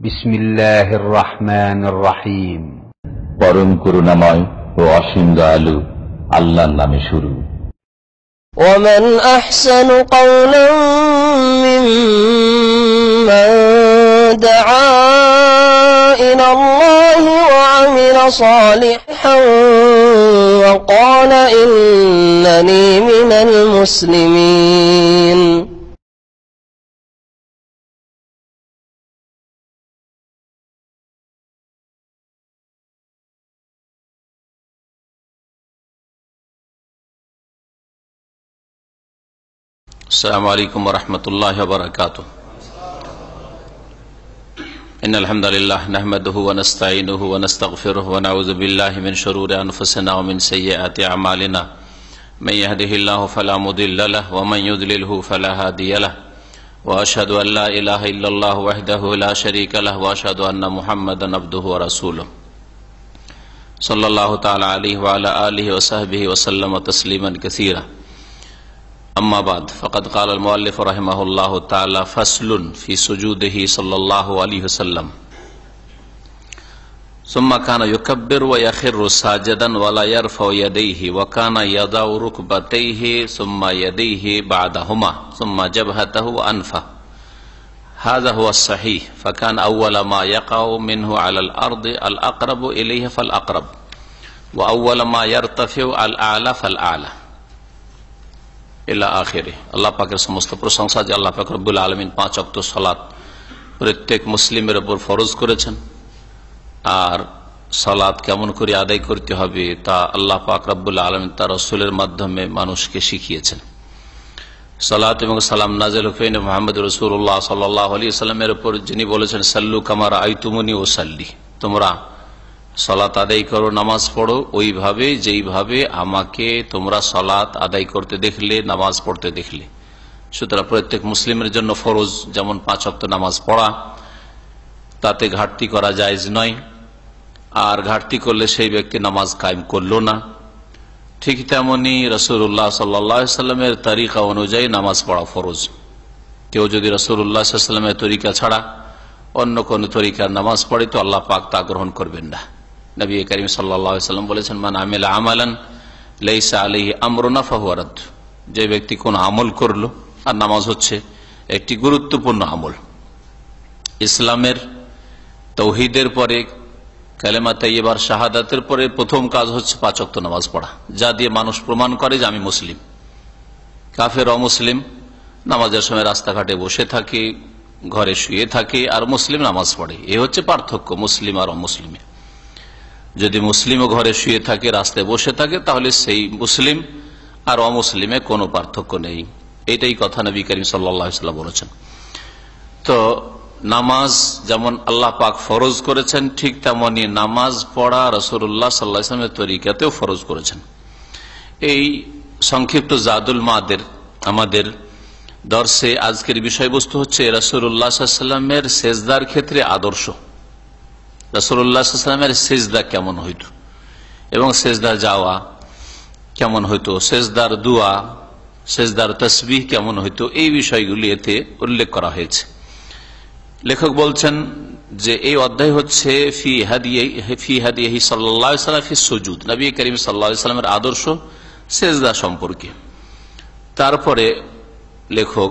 বিসমিল্লাহির রহমানির রহিম। পরম করুণাময় ও অসীম দয়ালু আল্লাহর নামে শুরু। ومن أحسن قولا ممن دعا إلى الله وعمل صالحا وقال إنني من المسلمين. السلام عليكم ورحمة الله وبركاته. إن الحمد لله نحمده ونستعينه ونستغفره ونعوذ بالله من شرور أنفسنا ومن سيئات أعمالنا من يهده الله فلا مضل له ومن يضلله فلا هادي له وأشهد أن لا إله إلا الله وحده لا شريك له وأشهد أن محمدا عبده ورسوله صلى الله تعالى عليه وعلى آله وصحبه وسلم تسليما كثيرا. أما بعد فقد قال المؤلف رحمه الله تعالى فصل في سجوده صلى الله عليه وسلم ثم كان يكبر ويخر ساجدا ولا يرفع يديه وكان يضع ركبتيه ثم يديه بعدهما ثم جبهته وأنفه. هذا هو الصحيح. فكان أول ما يقع منه على الأرض الأقرب إليه فالأقرب وأول ما يرتفع الأعلى فالأعلى ইলা আখিরে। আল্লাহ পাকের সমস্ত প্রশংসা যে আল্লাহ পাক রব্বুল আলামিন 5 ওয়াক্ত সালাত প্রত্যেক মুসলিমের উপর ফরজ করেছেন, আর সালাত কেমন করে আদায় করতে হবে তা আল্লাহ পাক রব্বুল আলামিন তার রাসূলের মাধ্যমে মানুষকে শিখিয়েছেন। সালাত এবং সালাম নাযিল হয়েছে মুহাম্মদ রাসূলুল্লাহ সাল্লাল্লাহু আলাইহি ওয়াসাল্লামের উপর, যিনি বলেছেন সাল্লু কামা রাআইতুমুনি উসাল্লি, তোমরা সালাত আদায় করো, নামাজ পড়ো ওইভাবে যেইভাবে আমাকে তোমরা সালাত আদায় করতে দেখলে, নামাজ পড়তে দেখলে। সুতরাং প্রত্যেক মুসলিমের জন্য ফরজ, যেমন 5 ওয়াক্ত নামাজ পড়া, তাতে ঘাটতি করা জায়েজ নয়, আর ঘাটতি করলে সেই ব্যক্তি নামাজ কায়েম করলো না। ঠিক তেমনি রাসূলুল্লাহ সাল্লাল্লাহু আলাইহি ওয়াসাল্লামের তরিকা অনুযায়ী নামাজ পড়া ফরজ। কেউ যদি রাসূলুল্লাহ সাল্লাল্লাহু আলাইহি ওয়াসাল্লামের তরিকা ছাড়া অন্য কোন তরিকার নামাজ পড়ে তো আল্লাহ পাক তা গ্রহণ করবেন না। নবী করিম সাল্লাল্লাহু আলাইহি ওয়াসাল্লাম বলেছেন, মান আমিলা আমালান লাইসা আলাইহি আমরুনা ফাহুয়া রাদ্দ। যে ব্যক্তি কোন আমল করলো, আর নামাজ হচ্ছে একটি গুরুত্বপূর্ণ আমল। ইসলামের তাওহীদের পরে, কালেমা তাইয়্যিবার শাহাদাতের পরে প্রথম কাজ হচ্ছে 5 ওয়াক্ত নামাজ পড়া, যা দিয়ে মানুষ প্রমাণ করে যে আমি মুসলিম। কাফের অমুসলিম নামাজের সময় রাস্তাঘাটে বসে থাকে, ঘরে শুয়ে থাকে, আর মুসলিম নামাজ পড়ে। এ হচ্ছে পার্থক্য মুসলিম আর অমুসলিমে। যদি মুসলিমও ঘরে শুয়ে থাকে, রাস্তায় বসে থাকে, তাহলে সেই মুসলিম আর অমুসলিমে কোনো পার্থক্য নেই। এটাই কথা নবী করিম সাল্লাল্লাহু আলাইহি ওয়াসাল্লাম বলেছেন। তো নামাজ যেমন আল্লাহ পাক ফরজ করেছেন, ঠিক তেমনি নামাজ পড়া রাসূলুল্লাহ সাল্লাল্লাহু আলাইহি ওয়াসাল্লামের তরিকাতেও ফরজ করেছেন। এই সংক্ষিপ্ত জাদুল মাদের আমাদের দর্শে আজকের বিষয়বস্তু হচ্ছে রাসূলুল্লাহ সাল্লাল্লাহু আলাইহি ওয়াসাল্লামের সেজদার ক্ষেত্রে আদর্শ। রাসূলুল্লাহ সাল্লাল্লাহু আলাইহি ওয়াসাল্লামের সেজদা কেমন হইত এবং সেজদা যাওয়া কেমন হইত, সেজদার দোয়া, সেজদার তাসবিহ কেমন হইত, এই বিষয়গুলি এতে উল্লেখ করা হয়েছে। লেখক বলছেন যে এই অধ্যায় হচ্ছে ফি হাদিহি সাল্লাল্লাহু আলাইহি ওয়াসাল্লাম ফি সুজুদ, নবী করিম সাল্লাল্লাহু আলাইহি ওয়াসাল্লামের আদর্শ সেজদা সম্পর্কে। তারপরে লেখক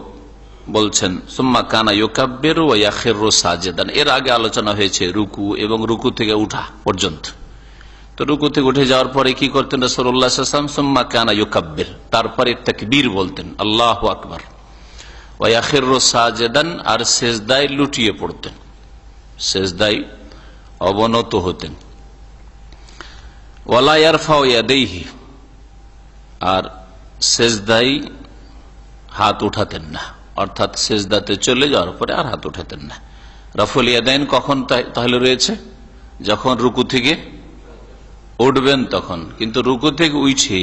বলছেন সুম্মা কানা ইউকাব্বিরু ওয়া ইয়াখিরু সাজিদান। এর আগে আলোচনা হয়েছে রুকু এবং রুকু থেকে উঠা পর্যন্ত। তো রুকু থেকে উঠে যাওয়ার পরে কি করতেন রাসূলুল্লাহ সাল্লাল্লাহু আলাইহি ওয়াসাল্লাম? সুম্মা কানা ইউকাব্বির, তারপরে তাকবীর বলতেন, আল্লাহু আকবার। ওয়া ইয়াখিরু সাজিদান, আর সিজদায় লুটিয়ে পড়তেন, সিজদায় অবনত হতেন। ওয়ালা ইয়ারফাউ ইয়াদাইহি, আর সিজদায় হাত উঠাতেন না, অর্থাৎ সেজদাতে চলে যাওয়ার পরে আর হাত উঠাতেন না। রাফুল ইয়াদাইন কখন তাহলে রয়েছে? যখন রুকু থেকে উঠবেন তখন। কিন্তু রুকু থেকে উঠে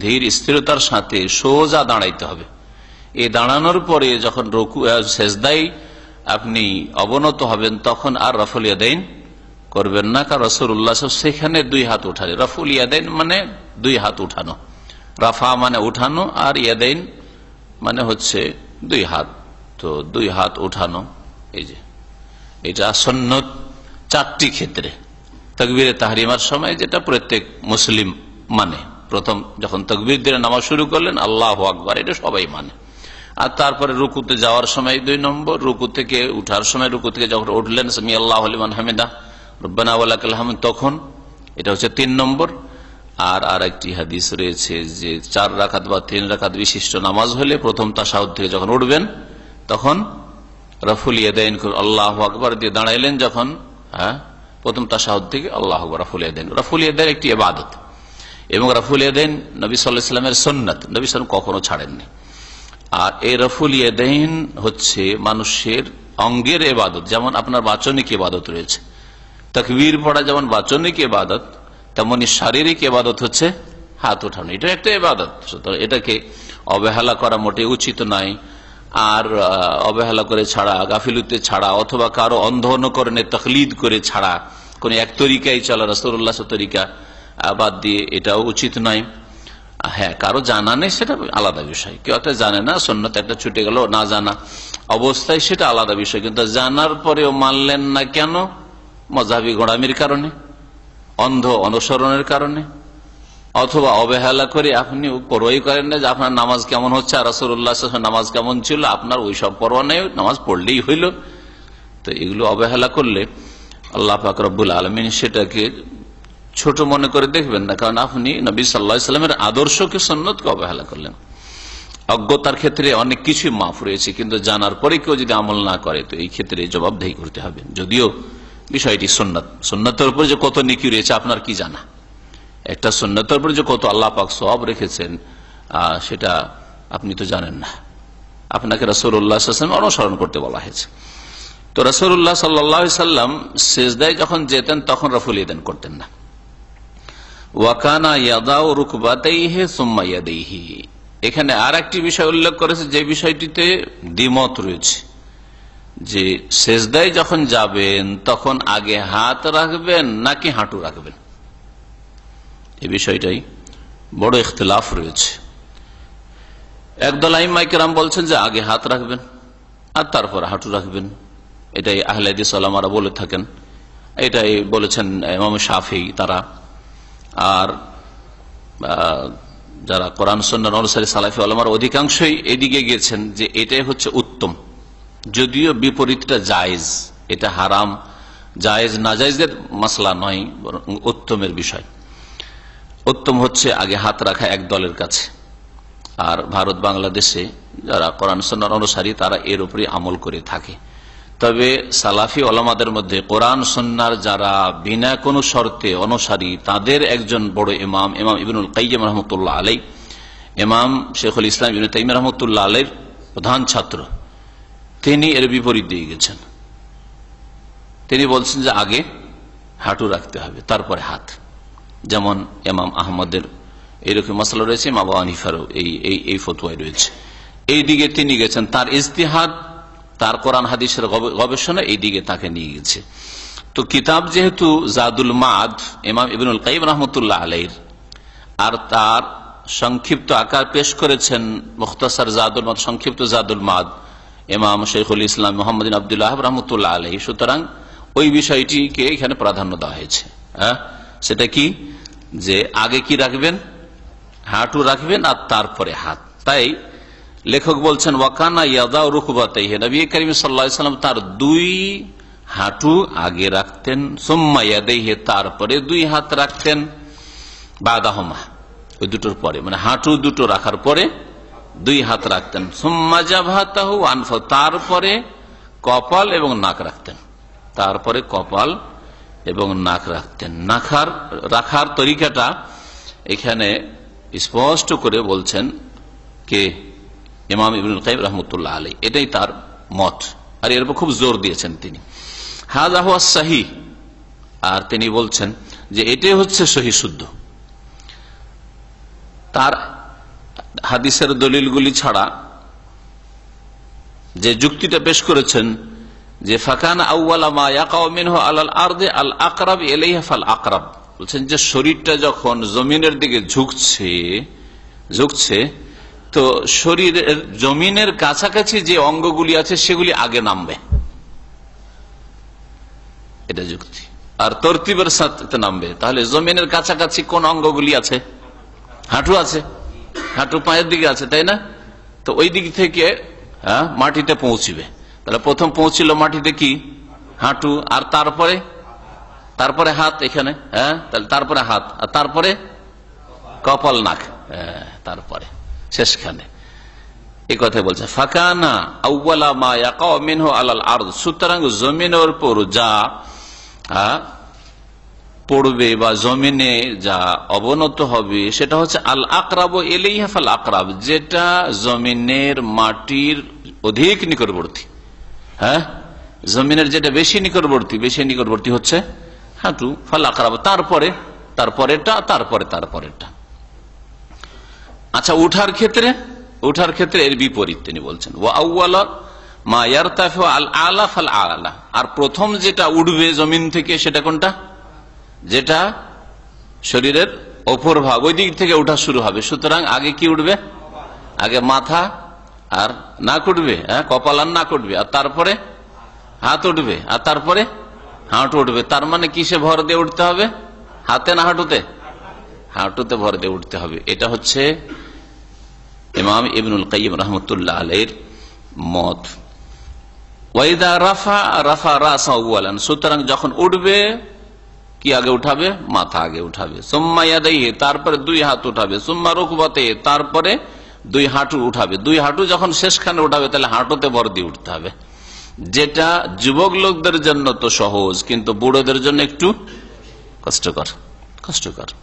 ধীর স্থিরতার সাথে সোজা দাঁড়াইতে হবে। এই দাঁড়ানোর পরে যখন রুকু সেজদায় আপনি অবনত হবেন তখন আর রাফুল ইয়াদাইন করবেন না, কারণ রাসূলুল্লাহ সেখানে 2 হাত উঠালে। রাফুল ইয়াদাইন মানে 2 হাত উঠানো, রাফা মানে উঠানো, আর ইয়াদাইন মানে হচ্ছে 2 হাত। তো 2 হাত উঠানো, এই যে এটা সুন্নত চারটি ক্ষেত্রে। তাকবীরে তাহরিমার সময় যেটা প্রত্যেক মুসলিম মানে, প্রথম যখন তাকবীর দিয়ে নামাজ শুরু করলেন আল্লাহু আকবার, এটা সবাই মানে। আর তারপরে রুকুতে যাওয়ার সময় 2 নম্বর, রুকু থেকে উঠার সময়, রুকু থেকে যখন উঠলেন সামি আল্লাহু লিমান হামিদা রব্বানা ওয়া লাকাল হামদ, তখন এটা হচ্ছে 3 নম্বর। আর আরেকটি হাদিস রয়েছে যে 4 রাকাত বা 3 রাকাত বিশিষ্ট নামাজ হলে প্রথম তাশাহুদ থেকে যখন উঠবেন তখন রাফুল ইয়াদাইন আল্লাহু আকবার দিয়ে দাঁড়াইলেন যখন, প্রথম তাশাহুদ থেকে আল্লাহু আকবার রাফুল ইয়াদাইন। রাফুল ইয়াদাইন একটি ইবাদত এবং রাফুল ইয়াদাইন নবী সাল্লাল্লাহু আলাইহি ওয়াসাল্লামের সুন্নাত, নবী সাল্লাল্লাহু আলাইহি ওয়াসাল্লাম কখনো ছাড়েননি। আর এই রাফুল ইয়াদাইন হচ্ছে মানুষের অঙ্গের ইবাদত, যেমন আপনার বাচনিক ইবাদত রয়েছে। তাকবীর পড়া যেমন বাচনিক ইবাদত, তেমনি শারীরিক ইবাদত হচ্ছে হাত ওঠানো, এটা একটা ইবাদত। সুতরাং এটাকে অবহেলা করা মোটেই উচিত নয়। আর অবহেলা করে ছাড়া, গাফিলুতে ছাড়া, অথবা কারো অন্ধ অনুকরণে তাকলিদ করে ছাড়া, কোন এক তরিকায় চলা রাসূলুল্লাহ তরিকা বাদ দিয়ে, এটাও উচিত নয়। হ্যাঁ, কারো জানা নেই সেটা আলাদা বিষয়, কেউ একটা জানে না, সুন্নাত একটা ছুটে গেল না জানা অবস্থায়, সেটা আলাদা বিষয়। কিন্তু জানার পরেও মানলেন না কেন? মযহাবী গোঁড়ামির কারণে, অন্ধ অনুসরণের কারণে, অথবা অবহেলা করে আপনি পরোয়াই করেন না যে আপনার নামাজ কেমন হচ্ছে আর রাসূলুল্লাহ সাল্লাল্লাহু আলাইহি ওয়াসাল্লাম নামাজ কেমন ছিল, আপনার ওই সব পরোয়া নেই, নামাজ পড়লেই হইল। তো এগুলো অবহেলা করলে আল্লাহ পাক রব্বুল আলামিন সেটাকে ছোট মনে করে দেখবেন না, কারণ আপনি নবী সাল্লাল্লাহু আলাইহি ওয়াসাল্লামের আদর্শকে, সুন্নতকে অবহেলা করলেন। অজ্ঞতার ক্ষেত্রে অনেক কিছুই মাফ রয়েছে, কিন্তু জানার পরে কেউ যদি আমল না করে তো এই ক্ষেত্রে জবাবদেহি করতে হবে। যদিও বিষয়টি সুন্নাত, সুন্নাতের উপর যে কত নেকি রয়েছে আপনার কি জানা? একটা সুন্নাতের উপর যে কত আল্লাহ পাক সওয়াব রেখেছেন সেটা আপনি তো জানেন না। আপনাকে রাসূলুল্লাহ সাল্লাল্লাহু আলাইহি ওয়াসাল্লাম অনুসরণ করতে বলা হয়েছে। তো রাসূলুল্লাহ সাল্লাল্লাহু আলাইহি ওয়াসাল্লাম সিজদায় যখন যেতেন তখন রাফুল ইয়াদাইন করতেন না। ওয়া কানা ইয়াদাউ রুকবাতাইহি সুম্মা ইয়াদাইহি। এখানে আর একটি বিষয় উল্লেখ করেছে যে বিষয়টিতে দ্বিমত রয়েছে, যে সিজদায় যখন যাবেন তখন আগে হাত রাখবেন নাকি হাঁটু রাখবেন। এই বিষয়টাই বড় ইখতিলাফ রয়েছে। একদল আইম্মায়ে কেরাম বলছেন যে আগে হাত রাখবেন আর তারপর হাঁটু রাখবেন, এটাই আহলে হাদিস ওলামারা বলে থাকেন, এটাই বলেছেন ইমাম শাফিঈ তারা। আর যারা কোরআন সুন্নাহর অনুসারী সালাফি ওলামার অধিকাংশই এদিকে গেছেন যে এটাই হচ্ছে উত্তম, যদিও বিপরীতটা জায়েজ, এটা হারাম জায়েজ না জায়েজের মাসলা নয়, বরং উত্তমের বিষয়। উত্তম হচ্ছে আগে হাত রাখা এক দলের কাছে, আর ভারত বাংলাদেশে যারা কোরআন সুন্নাহর অনুসারী তারা এর উপরে আমল করে থাকে। তবে সালাফি ওলামাদের মধ্যে কোরআন সুন্নাহর যারা বিনা কোনো শর্তে অনুসারী, তাদের একজন বড় ইমাম, ইমাম ইবনুল কাইয়্যিম রাহমাতুল্লাহ আলাইহি, ইমাম শেখুল ইসলাম ইবনে তাইমিয়া রাহমাতুল্লাহ আলাইহির প্রধান ছাত্র, তিনি এর বিপরীত দিয়ে গেছেন। তিনি বলছেন যে আগে হাঁটু রাখতে হবে তারপরে হাত, যেমন ইমাম আহমদের এইরকম মাসলা রয়েছে, ইমাম আবু হানিফারও এই ফতোয়ায় রয়েছে। এই দিকে তিনি গেছেন, তার ইজতিহাদ, তার কোরআন হাদিসের গবেষণা এই দিকে তাকে নিয়ে গেছে। তো কিতাব যেহেতু জাদুল মাদ ইমাম ইবনুল কাইয়্যিম রাহমাতুল্লাহ আলাইহির, আর তার সংক্ষিপ্ত আকার পেশ করেছেন মুখতাসার জাদুল মাদ, সংক্ষিপ্ত জাদুল মাদ ইমাম শেখুল ইসলাম মুহাম্মদ বিন আব্দুল ওয়াহাব রাহমাতুল্লাহ আলাইহি, সুতরাং ওই বিষয়টিকে এখানে প্রাধান্য দেওয়া হয়েছে। সেটা কি, যে আগে কি রাখবেন, হাঁটু রাখবেন আর তারপরে হাত। তাই লেখক বলছেন ওয়াকানা ইয়াদাউ রুকবাতাইহি, নবী করিম সাল্লাল্লাহু আলাইহি ওয়াসাল্লাম তার 2 হাঁটু আগে রাখতেন, সুম্মা ইয়াদাইহি তারপরে 2 হাত রাখতেন, বাদাহুমা ওই দুটোর পরে, মানে হাঁটু দুটো রাখার পরে 2 হাত রাখতেন, সুম্মা জাবহাতাহু আনফা তারপরে কপাল এবং নাক রাখতেন, তারপরে কপাল এবং নাক রাখতেন। রাখার তরিকাটা এখানে স্পষ্ট করে বলছেন কে, ইমাম ইবনুল কাইয়্যিম রাহমাতুল্লাহ আলাইহি, এটাই তার মত, আর এর উপর খুব জোর দিয়েছেন তিনি। হাযা হুয়া সাহিহ, আর তিনি বলছেন যে এটাই হচ্ছে সহিহ শুদ্ধ। তার হাদিসের দলিলগুলি ছাড়া যে যুক্তিটা পেশ করেছেন যে ফাকানা আউওয়ালা মা ইয়াকাউ মিনহু আলাল আরদি আল আকরাব ইলাইহি ফাল আকরাব, বলছেন যে শরীরটা যখন জমিনের দিকে ঝুঁকছে তো শরীরের জমিনের কাছাকাছি যে অঙ্গগুলি আছে সেগুলি আগে নামবে, এটা যুক্তি। আর তরতিবের সাথে নামবে, তাহলে জমিনের কাছাকাছি কোন অঙ্গগুলি আছে? হাঁটু আছে, হাঁটু পায়ের দিকে আছে, তাই না? তো ওই দিক থেকে মাটিতে পৌঁছিবে। তাহলে প্রথম পৌঁছিল মাটিতে কি? হাঁটু, আর তারপরে হাত এখানে, তাহলে তারপরে হাত, আর তারপরে কপাল, নাক, তারপরে শেষখানে। এই কথাই বলছে ফাকানা আউওয়ালা মা ইয়াকাউ মিনহু আলাল আরদ। সুতরাং জমিনের উপর যা পড়বে বা জমিনে যা অবনত হবে সেটা হচ্ছে আল আকরাব ইলাইহা ফাল আকরাব, যেটা জমিনের মাটির অধিক নিকটবর্তী। জমিনের যেটা বেশি নিকটবর্তী হচ্ছে হাঁটু, ফাল আকরাব, তারপরেরটা। আচ্ছা, উঠার ক্ষেত্রে এর বিপরীত তিনি বলছেন ওয়া আউওয়ালা মা ইয়ারতাফিউ আল আলা ফাল আলা। আর প্রথম যেটা উঠবে জমিন থেকে সেটা কোনটা? যেটা শরীরের অপর ভাগ, ওই দিক থেকে উঠা শুরু হবে। সুতরাং আগে কি উঠবে? আগে মাথা আর নাক উঠবে, কপাল আর নাক উঠবে, আর তারপরে হাত উঠবে, আর তারপরে হাঁটু উঠবে। তার মানে কিসে ভর দিয়ে উঠতে হবে? হাতে না হাঁটুতে? হাঁটুতে ভর দিয়ে উঠতে হবে। এটা হচ্ছে ইমাম ইবনুল কাইয়িম রাহমাতুল্লাহ আলাইহির মত। ওয়াইদা রাফা রাসা আউয়ালান, সুতরাং যখন উঠবে কি আগে উঠাবে? মাথা আগে উঠাবে। সুম্মা ইয়াদাইহি, তারপরে দুই হাত উঠাবে। সুম্মা রুকবাতে, তারপরে দুই হাঁটু উঠাবে। দুই হাঁটু যখন শেষখানে উঠাবে তাহলে হাঁটুতে ভর দিয়ে উঠতে হবে, যেটা যুবক লোকদের জন্য তো সহজ, কিন্তু বুড়োদের জন্য একটু কষ্টকর,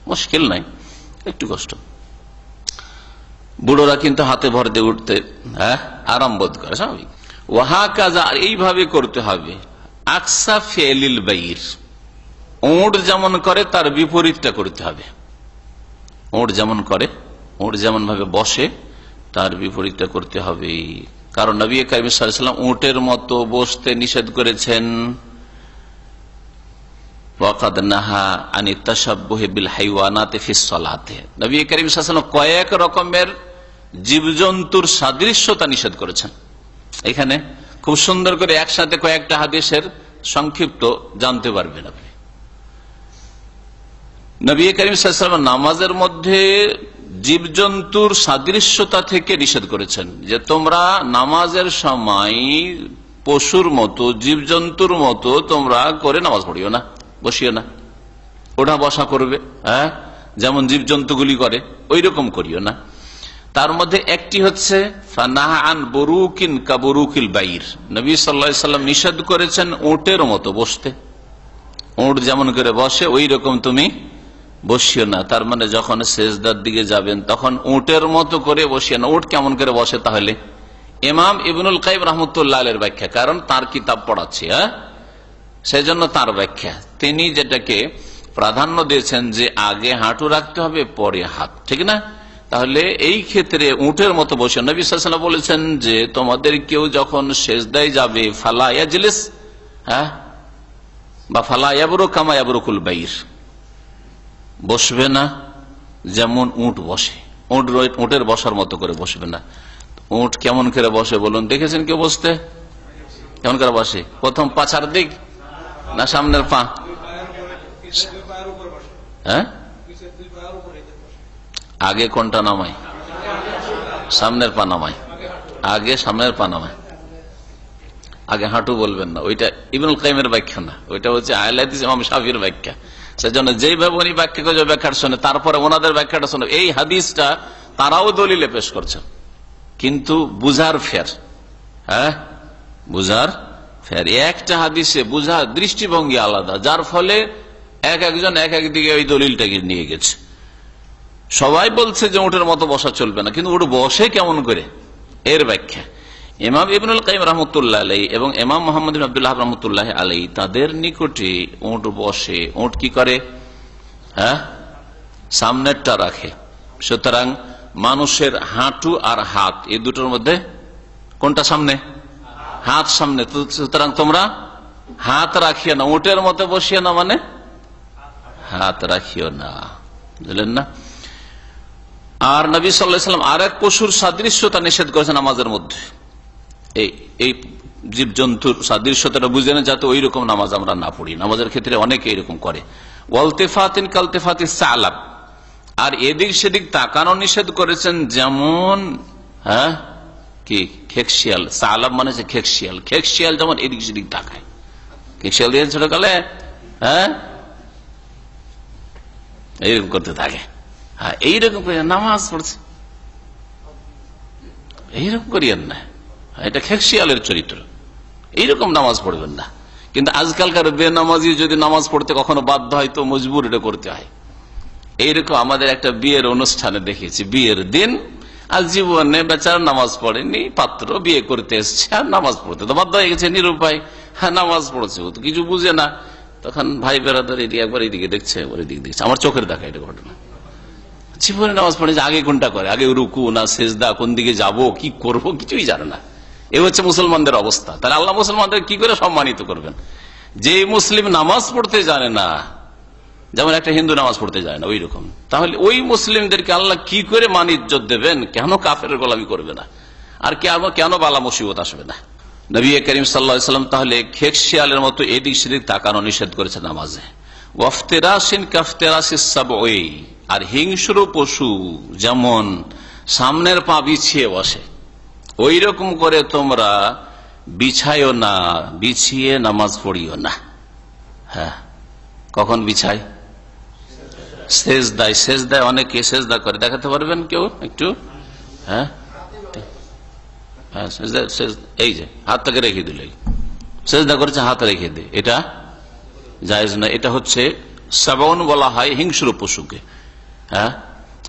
মুশকিল নাই, একটু কষ্ট। বুড়োরা কিন্তু হাতে ভর দিয়ে উঠতে আরাম বোধ করে, স্বাভাবিক। ওয়াহা কাজা, এইভাবে করতে হবে। আকসা ফেলিল বাইর, ওঁট যেমন করে তার বিপরীতটা করতে হবে। ওঁট যেমন ভাবে বসে তার বিপরীতটা করতে হবে। কারণ নবী কারীম সাল্লাল্লাহু আলাইহি ওয়াসাল্লাম উটের মতো বসতে নিষেধ করেছেন। ওয়াকাদ নাহা আনি তাশাব্বুহি বিল হাইওয়ানাতি ফিস সালাতে, নবী কারীম সাল্লাল্লাহু আলাইহি ওয়াসাল্লাম কয়েক রকমের জীবজন্তুর সাদৃশ্যতা নিষেধ করেছেন। এখানে খুব সুন্দর করে একসাথে কয়েকটা হাদিসের সংক্ষিপ্ত জানতে পারবেন আপনি। নবী কারীম সাল্লাল্লাহু আলাইহি ওয়াসাল্লাম নামাজের মধ্যে জীবজন্তুর সাদৃশ্যতা থেকে নিষেধ করেছেন, যে তোমরা নামাজের সময় পশুর মতো, জীবজন্তুর মতো তোমরা করে নামাজ পড়িও না, বসিও না। ওঠা বসা করবে, যেমন জীবজন্তুগুলি করে ওই রকম করিও না। তার মধ্যে একটি হচ্ছে ফানাহা আন বুরুকিন কাবুরুকিল বাইর, নবী সাল্লাল্লাহু আলাইহি ওয়াসাল্লাম নিষেধ করেছেন উটের মতো বসতে। উট যেমন করে বসে ওই রকম তুমি বসিও না। তার মানে যখন সেজদার দিকে যাবেন তখন উটের মতো করে বসিও না। উট কেমন করে বসে? তাহলে ইমাম ইবনুল কাইয়িম রাহমাতুল্লাহ আলাইহির ব্যাখ্যা, কারণ তার কিতাব পড়াচ্ছি, সেজন্য তার ব্যাখ্যা। তিনি যেটাকে প্রাধান্য দিয়েছেন যে আগে হাঁটু রাখতে হবে, পরে হাত, ঠিক না? তাহলে এই ক্ষেত্রে উটের মতো বসে নবী সাল্লাল্লাহু আলাইহি ওয়াসাল্লাম বলেছেন যে তোমাদের কেউ যখন সেজদায় যাবে ফালা ইয়াজলিস, বা ফালা ইয়াবরুক কামা ইয়াবরুকুল বাইর, বসবে না যেমন উট বসে। উটের বসার মতো করে বসবে না। উট কেমন করে বসে বলুন? দেখেছেন কেউ বসতে? কেমন করে বসে? প্রথম পাছার দিক না সামনের পা? আগে কোনটা নামায়? সামনের পা নামায়। আগে সামনের পা নামায়, আগে হাঁটু বলবেন না। ওইটা ইবনুল কাইয়িমের ব্যাখ্যা না, ওইটা হচ্ছে আহলে হাদিস ইমাম শাফিঈর ব্যাখ্যা। সেজন্য যেইভাবে উনি ব্যাখ্যা করে ব্যাখ্যাটা শুনে তারপরে ওনাদের ব্যাখ্যাটা শুনে, এই হাদিসটা তারাও দলিলে পেশ করছেন, কিন্তু বুঝার ফের, বুঝার ফের। একটা হাদিসে বুঝার দৃষ্টিভঙ্গি আলাদা, যার ফলে একজন এক দিকে ওই দলিলটাকে নিয়ে গেছে। সবাই বলছে যে উটের মতো বসা চলবে না, কিন্তু উট বসে কেমন করে, এর ব্যাখ্যা ইমাম ইবনুল কাইয়িম রাহমাতুল্লাহ আলাইহি এবং ইমাম মুহাম্মদ ইবনে আব্দুল্লাহ রাহমাতুল্লাহ আলাইহি তাদের নিকটে উট বসে। উট কি করে? সামনেরটা রাখে। সুতরাং মানুষের হাঁটু আর হাত এই দুটোর মধ্যে কোনটা সামনে? হাত সামনে। সুতরাং তোমরা হাত রাখিও না, উটের মতো বসিও না, মানে হাত রাখিও না, বুঝলেন না? আর নবী সাল্লাল্লাহু আলাইহি ওয়াসাল্লাম আর এক পশুর সাদৃশ্যতা নিষেধ করেছেন নামাজের মধ্যে। এই জীবজন্তুর সাদৃশ্যতাটা বুঝে না, যাতে ওই রকম নামাজ আমরা না পড়ি। নামাজের ক্ষেত্রে অনেকে এরকম করে। ওয়ালতিফাতিন কালতিফাতিস সালাব, আর এদিক সেদিক তাকানো নিষেধ করেছেন, যেমন কি খেকশিয়াল, সালাব মানে খেকশিয়াল, খেকশিয়াল যেমন এদিক সেদিক তাকায়, খেকশিয়াল দিয়ে ছোট কালে এইরকম করতে থাকে। এইরকম করে নামাজ পড়ছে, এইরকম করিয়েন না, এটা খেকশিয়ালের চরিত্র, এইরকম নামাজ পড়বেন না। কিন্তু আজকালকার বেনামাজি যদি নামাজ পড়তে কখনো বাধ্য হয় তো মজবুর এটা করতে হয়। এইরকম আমাদের একটা বিয়ের অনুষ্ঠানে দেখেছি, বিয়ের দিন আর জীবনে বেচারা নামাজ পড়েনি, পাত্র বিয়ে করতে এসছে আর নামাজ পড়তে তো বাধ্য হয়ে গেছে, নিরুপায়। নামাজ পড়ছে, ও তো কিছু বুঝে না। তখন ভাই বেড়াদার এদিকে একবার এইদিকে দেখছে, একবার এদিকে দেখছে, আমার চোখের দেখা এটা ঘটনা। জীবনে নামাজ পড়েছে, আগে কোনটা করে, আগে রুকু না সেজদা, কোন দিকে যাব, কি করব, কিছুই জানে না। এই হচ্ছে মুসলমানদের অবস্থা। তাহলে আল্লাহ মুসলমানদের কি করে সম্মানিত করবেন? যে মুসলিম নামাজ পড়তে জানে না, যেমন একটা হিন্দু নামাজ পড়তে যায় না ওই রকম, তাহলে ওই মুসলিমদেরকে আল্লাহ কি করে মান ইজ্জত দেবেন? কেন কাফের গোলামি করবে না? আর কেন বালা মুসিবত আসবে না? নবী করিম সাল্লাল্লাহু আলাইহি ওয়াসাল্লাম তাহলে খেকশিয়ালের মতো এদিক সেদিক তাকানো নিষেধ করেছে নামাজে। ওয়াফতিরাসিন কাফতিরাসিস সাবঈ, আর হিংস্র পশু যেমন সামনের পা বিছিয়ে বসে, ওই রকম করে তোমরা বিছাইও না, বিছিয়ে নামাজ পড়িও না। হ্যাঁ, কখন বিছাই? সেজদায়। সেজদায় অনেকে সেজদা করে, দেখাতে পারবেন কেউ একটু? হ্যাঁ, এই যে হাতটাকে রেখে দিল, সেজদা করেছে, হাত রেখে দে, এটা জায়েজ না। এটা হচ্ছে সাবাউন বলা হয় হিংস্র পশুকে। হ্যাঁ,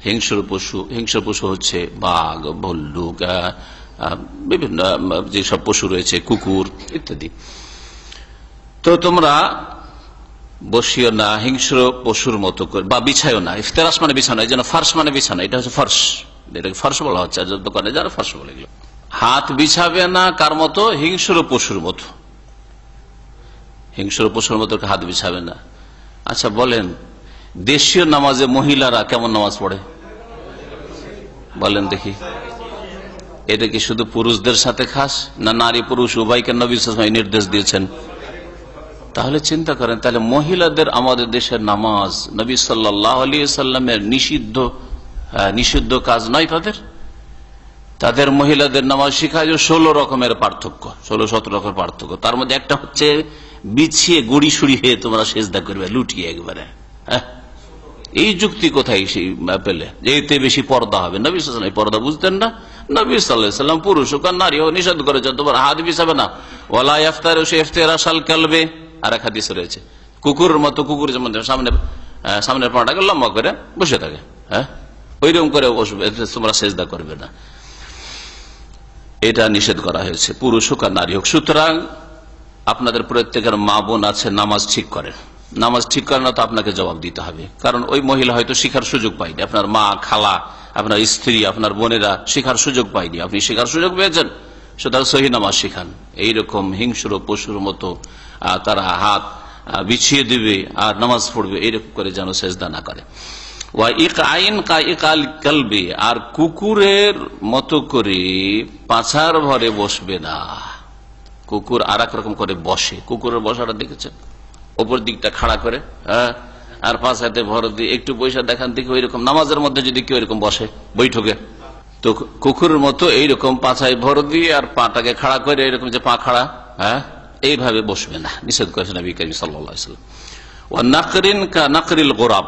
হিংস্র পশু হচ্ছে বাঘ, ভল্লুক, বিভিন্ন যেসব পশু রয়েছে, কুকুর ইত্যাদি। তো তোমরা বসিও না হিংস্র পশুর মতো করে, বা বিছাইও না। ইফতেরাস মানে বিছানো, এই জন্য ফার্স মানে বিছানো, এটা হচ্ছে ফার্স, এটাকে ফার্স বলা হচ্ছে। দোকানে যারা ফার্স বলে গেল, হাত বিছাবে না কার মতো? হিংস্র পশুর মতো। হিংস্র পশুর মতো হাত বিছাবে না। আচ্ছা বলেন, দেশীয় নামাজে মহিলারা কেমন নামাজ পড়ে বলেন দেখি? এটা কি শুধু পুরুষদের সাথে খাস, না নারী পুরুষ উভয়কে নবী সাল্লাল্লাহু আলাইহি ওয়াসাল্লাম নির্দেশ দিয়েছেন? তাহলে চিন্তা করেন, তাহলে মহিলাদের আমাদের দেশের নামাজ নবী সাল্লাল্লাহু আলাইহি ওয়াসাল্লামের নিষিদ্ধ কাজ নয়। তাদের মহিলাদের নামাজ শিখায় 16 রকমের পার্থক্য, 16-17 রকমের পার্থক্য। তার মধ্যে একটা হচ্ছে বিছিয়ে গুড়ি সুড়ি হয়ে তোমরা সেজদা করবে, লুটিয়ে একবারে। এই যুক্তি কোথায় পেলে যে এতে বেশি পর্দা হবে? নবী সাল্লাল্লাহু আলাইহি ওয়াসাল্লাম পর্দা বুঝতেন না? নবী সাল্লাল্লাহু আলাইহি ওয়াসাল্লাম পুরুষ হোক আর নারী হোক নিষেধ করেছেন তোমার হাত বিছাবে না। ওয়ালা ইফতারু ইফতিরাসাল কালবে, আর এক হাদিস রয়েছে, কুকুরের মতো, কুকুর যেমন সামনের পাটাকে লম্বা করে বসে থাকে, হ্যাঁ ওইরকম করে বসবে, তোমরা সেজদা করবে না। এটা নিষেধ করা হয়েছে, পুরুষ হোক আর নারী হোক। সুতরাং আপনাদের প্রত্যেকের মা বোন আছে, নামাজ ঠিক করেন। নামাজ ঠিক করেন না তো আপনাকে জবাব দিতে হবে, কারণ ওই মহিলা হয়তো শিখার সুযোগ পায়নি, আপনার মা, খালা, আপনার স্ত্রী, আপনার বোনেরা শিখার সুযোগ পায়নি, আপনি শিখার সুযোগ পেয়েছেন। সুতরাং সহি নামাজ শিখান। এইরকম হিংস্র পশুর মতো তারা হাত বিছিয়ে দিবে আর নামাজ পড়বে, এইরকম করে যেন সেজদা না করে। আর কুকুরের মতো করে পাছার ভরে বসবে না। কুকুর আর এক রকম করে বসে, কুকুরের বসাটা দেখেছেন, ওপর দিকটা খাড়া করে, হ্যাঁ, আর পাছাতে ভর দিয়ে একটু পয়সা দেখান দেখে ওইরকম। নামাজের মধ্যে যদি কেউ এরকম বসে বৈঠকে, তো কুকুরের মতো এইরকম পাছায় ভর দিয়ে আর পাটাকে খাড়া করে, এরকম যে পা খাড়া, হ্যাঁ এইভাবে বসবে না, নিষেধ করেছেন নবী করিম সাল্লাল্লাহু আলাইহি ওয়াসাল্লাম। ওয়া নাকরিন কা নাকরিল গোরাব,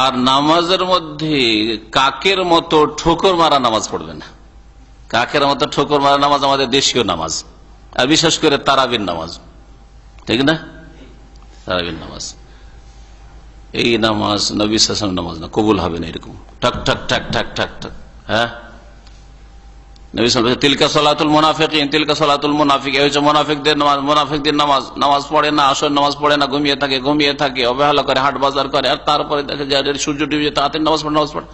আর নামাজের মধ্যে কাকের মতো ঠোকর মারা নামাজ পড়বে না। কাকের মতো ঠোকর মারা নামাজ আমাদের দেশীয় নামাজ, আর বিশেষ করে তারাবির নামাজ, ঠিক না? তারাবির নামাজ, এই নামাজ নবী সাল্লাল্লাহু আলাইহি ওয়াসাল্লাম নামাজ না, কবুল হবে না। এরকম ঠক ঠক ঠক ঠক ঠক ঠক, হ্যাঁ নবী সাল্লাল্লাহু আলাইহি ওয়াসাল্লাম তিলকা সালাতুল মুনাফিকিন, তিলকা সালাতুল মুনাফিক, এই হচ্ছে মুনাফিকদের নামাজ। মুনাফিকদের নামাজ, নামাজ পড়ে না, আসর নামাজ পড়ে না, ঘুমিয়ে থাকে, অবহেলা করে, হাট বাজার করে, আর তারপরে দেখে যায় সূর্য ডুবে যায় তাড়াতাড়ি নামাজ পড়ে।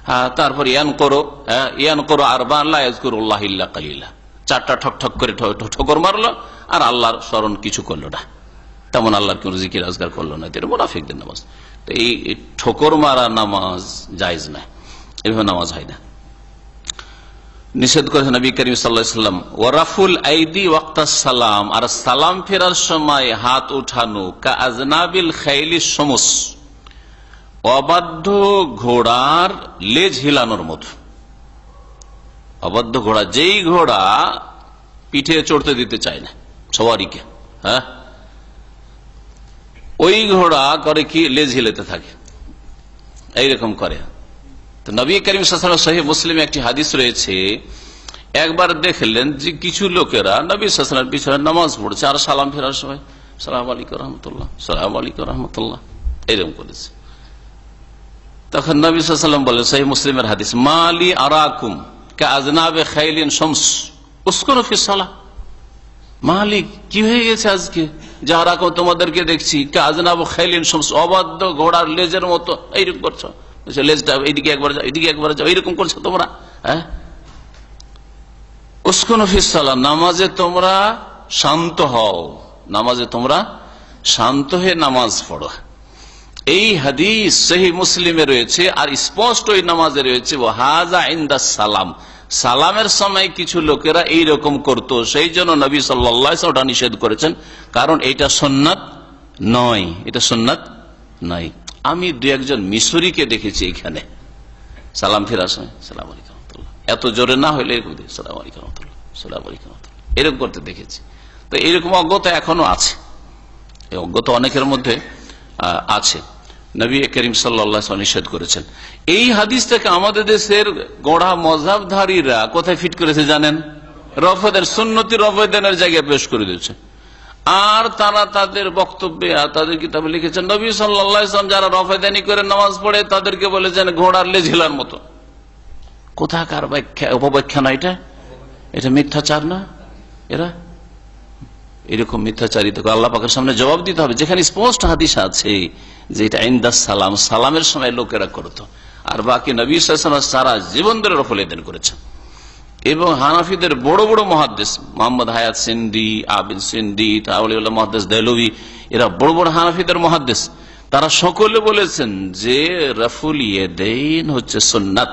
হ্যাঁ, তারপর ইয়ান করো আরবান লা ইয়াযকুরুল্লাহ ইল্লা কালিলা, 4টা ঠক ঠক করে ঠোকর মারলো আর আল্লাহর স্মরণ কিছু করলো না, তেমন আল্লাহর কোন জিকির আজকার করলো না। এটা মুনাফিকদের নামাজ। তো এই ঠোকর মারা নামাজ জায়েজ না, এভাবে নামাজ হয় না। নিষেধ করেছেন নবী করিম সাল্লাল্লাহু আলাইহি ওয়াসাল্লাম, ওয়ারাফুল আইদি ওয়াক্তাস সালাম, আর সালাম ফেরার সময় হাত উঠানো, কা আজনাবিল খাইলি সমস, অবাধ্য ঘোড়ার লেজ হিলানোর মতো। অবাধ্য ঘোড়া, যেই ঘোড়া পিঠে চড়তে দিতে চায় না সওয়ারিকে, হ্যাঁ, ওই ঘোড়া করে কি লেজ হিলাতে থাকে, এইরকম করে। তো নবী করিম সাল্লাল্লাহু আলাইহি ওয়াসাল্লাম সহিহ মুসলিমে একটি হাদিস রয়েছে, একবার দেখলেন যে কিছু লোকেরা নবী সাল্লাল্লাহু আলাইহি ওয়াসাল্লামের পিছনে নামাজ পড়ছে আর সালাম ফেরার সময় সালামু আলাইকুম রাহমাতুল্লাহ, সালামু আলাইকুম রাহমাতুল্লাহ এরকম করেছে। তখন নবী সাল্লাল্লাহু আলাইহি ওয়াসাল্লাম বলেন, সহিহ মুসলিমের হাদিস, মালি আরাকুম কা আজনাবে খাইলিন শামস উসকুনু ফিস সালাহ। মালিক, কি হয়ে গেছে আজকে, যারা তোমাদেরকে দেখছি কা আজনাবে খাইলিন শামস, অবাধ্য ঘোড়ার লেজের মতো এইরকম করছো, লেজটা এইদিকে একবার যাও এইদিকে একবার যাও এইরকম করছো তোমরা, হ্যাঁ। উসকুনু ফিস সালাহ, নামাজে তোমরা শান্ত হও, নামাজে তোমরা শান্ত হয়ে নামাজ পড়ো। এই হাদিস সহিহ মুসলিমে রয়েছে, আর স্পষ্ট ওই নামাজে রয়েছে ওয়াহাযা ইনদাস সালাম, সালামের সময় কিছু লোকেরা এইরকম করতো, সেই জন্য নবী সাল্লাল্লাহু আলাইহি ওয়াসাল্লাম ওটা নিষেধ করেছেন, কারণ এটা সুন্নাত নয়, এটা সুন্নাত নয়। আমি দু একজন মিশরীকে দেখেছি এখানে সালাম ফেরার সময় সালাম আলাইকুম রাহমাতুল্লাহ, এত জোরে না হইলে এরকম সালাম আলাইকুম রাহমাতুল্লাহ, সালাম আলাইকুম রাহমাতুল্লাহ এরকম করতে দেখেছি। তো এরকম অজ্ঞতা এখনো আছে, এই অজ্ঞতা অনেকের মধ্যে আছে। নবী করিম সাল্লাল্লাহু আলাইহি ওয়াসাল্লাম নিষেধ করেছেন। এই হাদিস থেকে আমাদের দেশের গোড়া মযহাবধারীরা কোথায় ফিট করেছে জানেন? রফেদান, সুন্নতি রফেদানের জায়গায় পেশ করে দিয়েছে। আর তারা তাদের বক্তব্যে আর তাদের কিতাবে লিখেছেন, নবী সাল্লাল্লাহু আলাইহি ওয়াসাল্লাম যারা রফেদানি করে নামাজ পড়ে তাদেরকে বলেছেন ঘোড়ার লেজ হিলার মতো। কোথাকার ব্যাখ্যা, অপব্যাখ্যা না এটা, এটা মিথ্যাচার না? এরা এরকম মিথ্যাচারিত আল্লাহ পাকের সামনে জবাব দিতে হবে, যেখানে স্পষ্ট হাদিস আছে যে এটা ইনদাস সালাম, সালামের সময় লোকেরা করতো। আর বাকি নবী সাল্লাল্লাহু আলাইহি ওয়াসাল্লাম সারা জীবন ধরে রফেদান করেছেন। এবং হানাফিদের বড় বড় মুহাদ্দিস মোহাম্মদ হায়াত সিন্দি, আবিদ সিন্দি, তাওয়ালিউল্লাহ মুহাদ্দিস দেহলভী, এরা বড় বড় হানাফিদের মুহাদ্দিস, তারা সকলে বলেছেন যে রফুল ইয়াদাইন হচ্ছে সুন্নাত,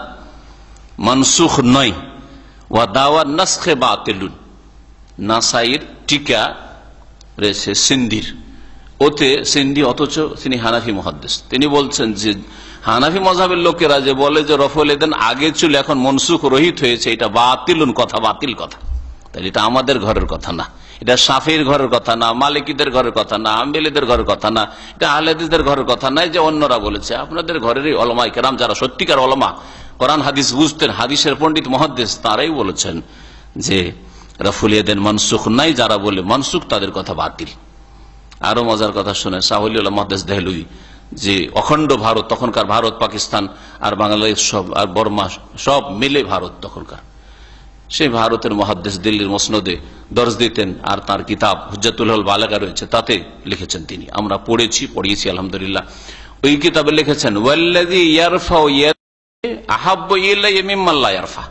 মানসুখ নয়। ওয়া দাওয়াত নাসখে বাতিলুন, নাসাইর টিকা রয়েছে সিন্দির, ওতে সিন্দি অথচ তিনি হানাফি মুহাদ্দিস, তিনি বলছেন যে হানাফি মযহাবের লোকেরা যে বলে যে রফুল ইয়াদাইন আগে ছিল এখন মনসুখ রহিত হয়েছে, এটা বাতিলুন কথা, বাতিল কথা। তাহলে এটা আমাদের ঘরের কথা না, এটা শাফিঈর ঘরের কথা না, মালিকিদের ঘরের কথা না, হাম্বলীদের ঘরের কথা না, এটা আহলে হাদিসদের ঘরের কথা নয় যে অন্যরা বলেছে। আপনাদের ঘরেরই উলামায়ে কেরাম, যারা সত্যিকার উলামা, কোরআন হাদিস বুঝতেন, হাদিসের পণ্ডিত মুহাদ্দিস, তারাই বলেছেন যে রফুল ইয়াদাইন মানসুখ নাই, যারা বলে মানসুখ তাদের কথা বাতিল। আরো মজার কথা শুনে শাহুলিউল্লাহ মুহাদ্দিস দেহলভী, যে অখণ্ড ভারত, তখনকার ভারত, পাকিস্তান আর বাংলাদেশ সব আর বর্মা সব মিলে ভারত তখনকার, সেই ভারতের মুহাদ্দিস দিল্লির মসনদে দর্জ দিতেন, আর তার কিতাব হুজ্জাতুল বালাগা রয়েছে, তাতে লিখেছেন তিনি, আমরা পড়িয়েছি আলহামদুলিল্লাহ। ওই কিতাবে লিখেছেন ওয়াল্লাযী ইয়ারফাউ আহাব্বু ইলাইয়া মিম্মা লা ইয়ারফা।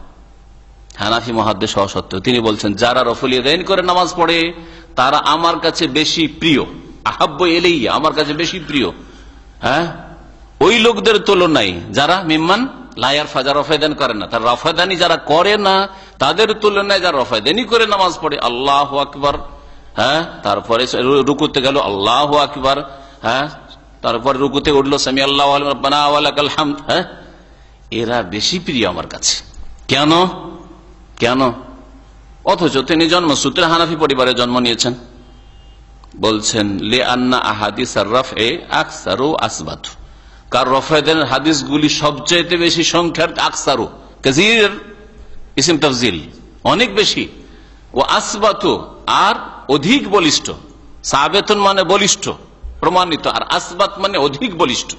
হানাফি মুহাদ্দিস হওয়া সত্ত্বেও তিনি বলছেন যারা রফুল ইয়াদাইন করে নামাজ পড়ে তারা আমার কাছে বেশি প্রিয়, আহাব্বু ইলাইয়া আমার কাছে বেশি প্রিয়, হ্যাঁ, ওই লোকদের তুলনায় যারা মিম্মান লা ইয়ারফা, যারা রফেদান করে না, তার রফেদানি যারা করে না তাদের তুলনায় যারা রফেদানি করে নামাজ পড়ে, আল্লাহু আকবার, হ্যাঁ, তারপরে রুকুতে গেল আল্লাহু আকবার, হ্যাঁ, তারপরে রুকুতে উঠলো সামি আল্লাহু রাব্বানা ওয়া লাকাল হামদ, হ্যাঁ, এরা বেশি প্রিয় আমার কাছে। কেন? কেন? অথচ তিনি জন্মসূত্রে হানাফি পরিবারে জন্ম নিয়েছেন। বলছেন লে আন্না আহাদিস আর রফে আকসারু আসবাতু, কার রফেদান হাদিসগুলি সবচেয়ে বেশি সংখ্যার, আকসারু কাসীর ইসম তাফজিল অনেক বেশি, ও আসবাতু আর অধিক বলিষ্ঠ, সাবেতুন মানে বলিষ্ঠ প্রমাণিত, আর আসবাত মানে অধিক বলিষ্ঠ।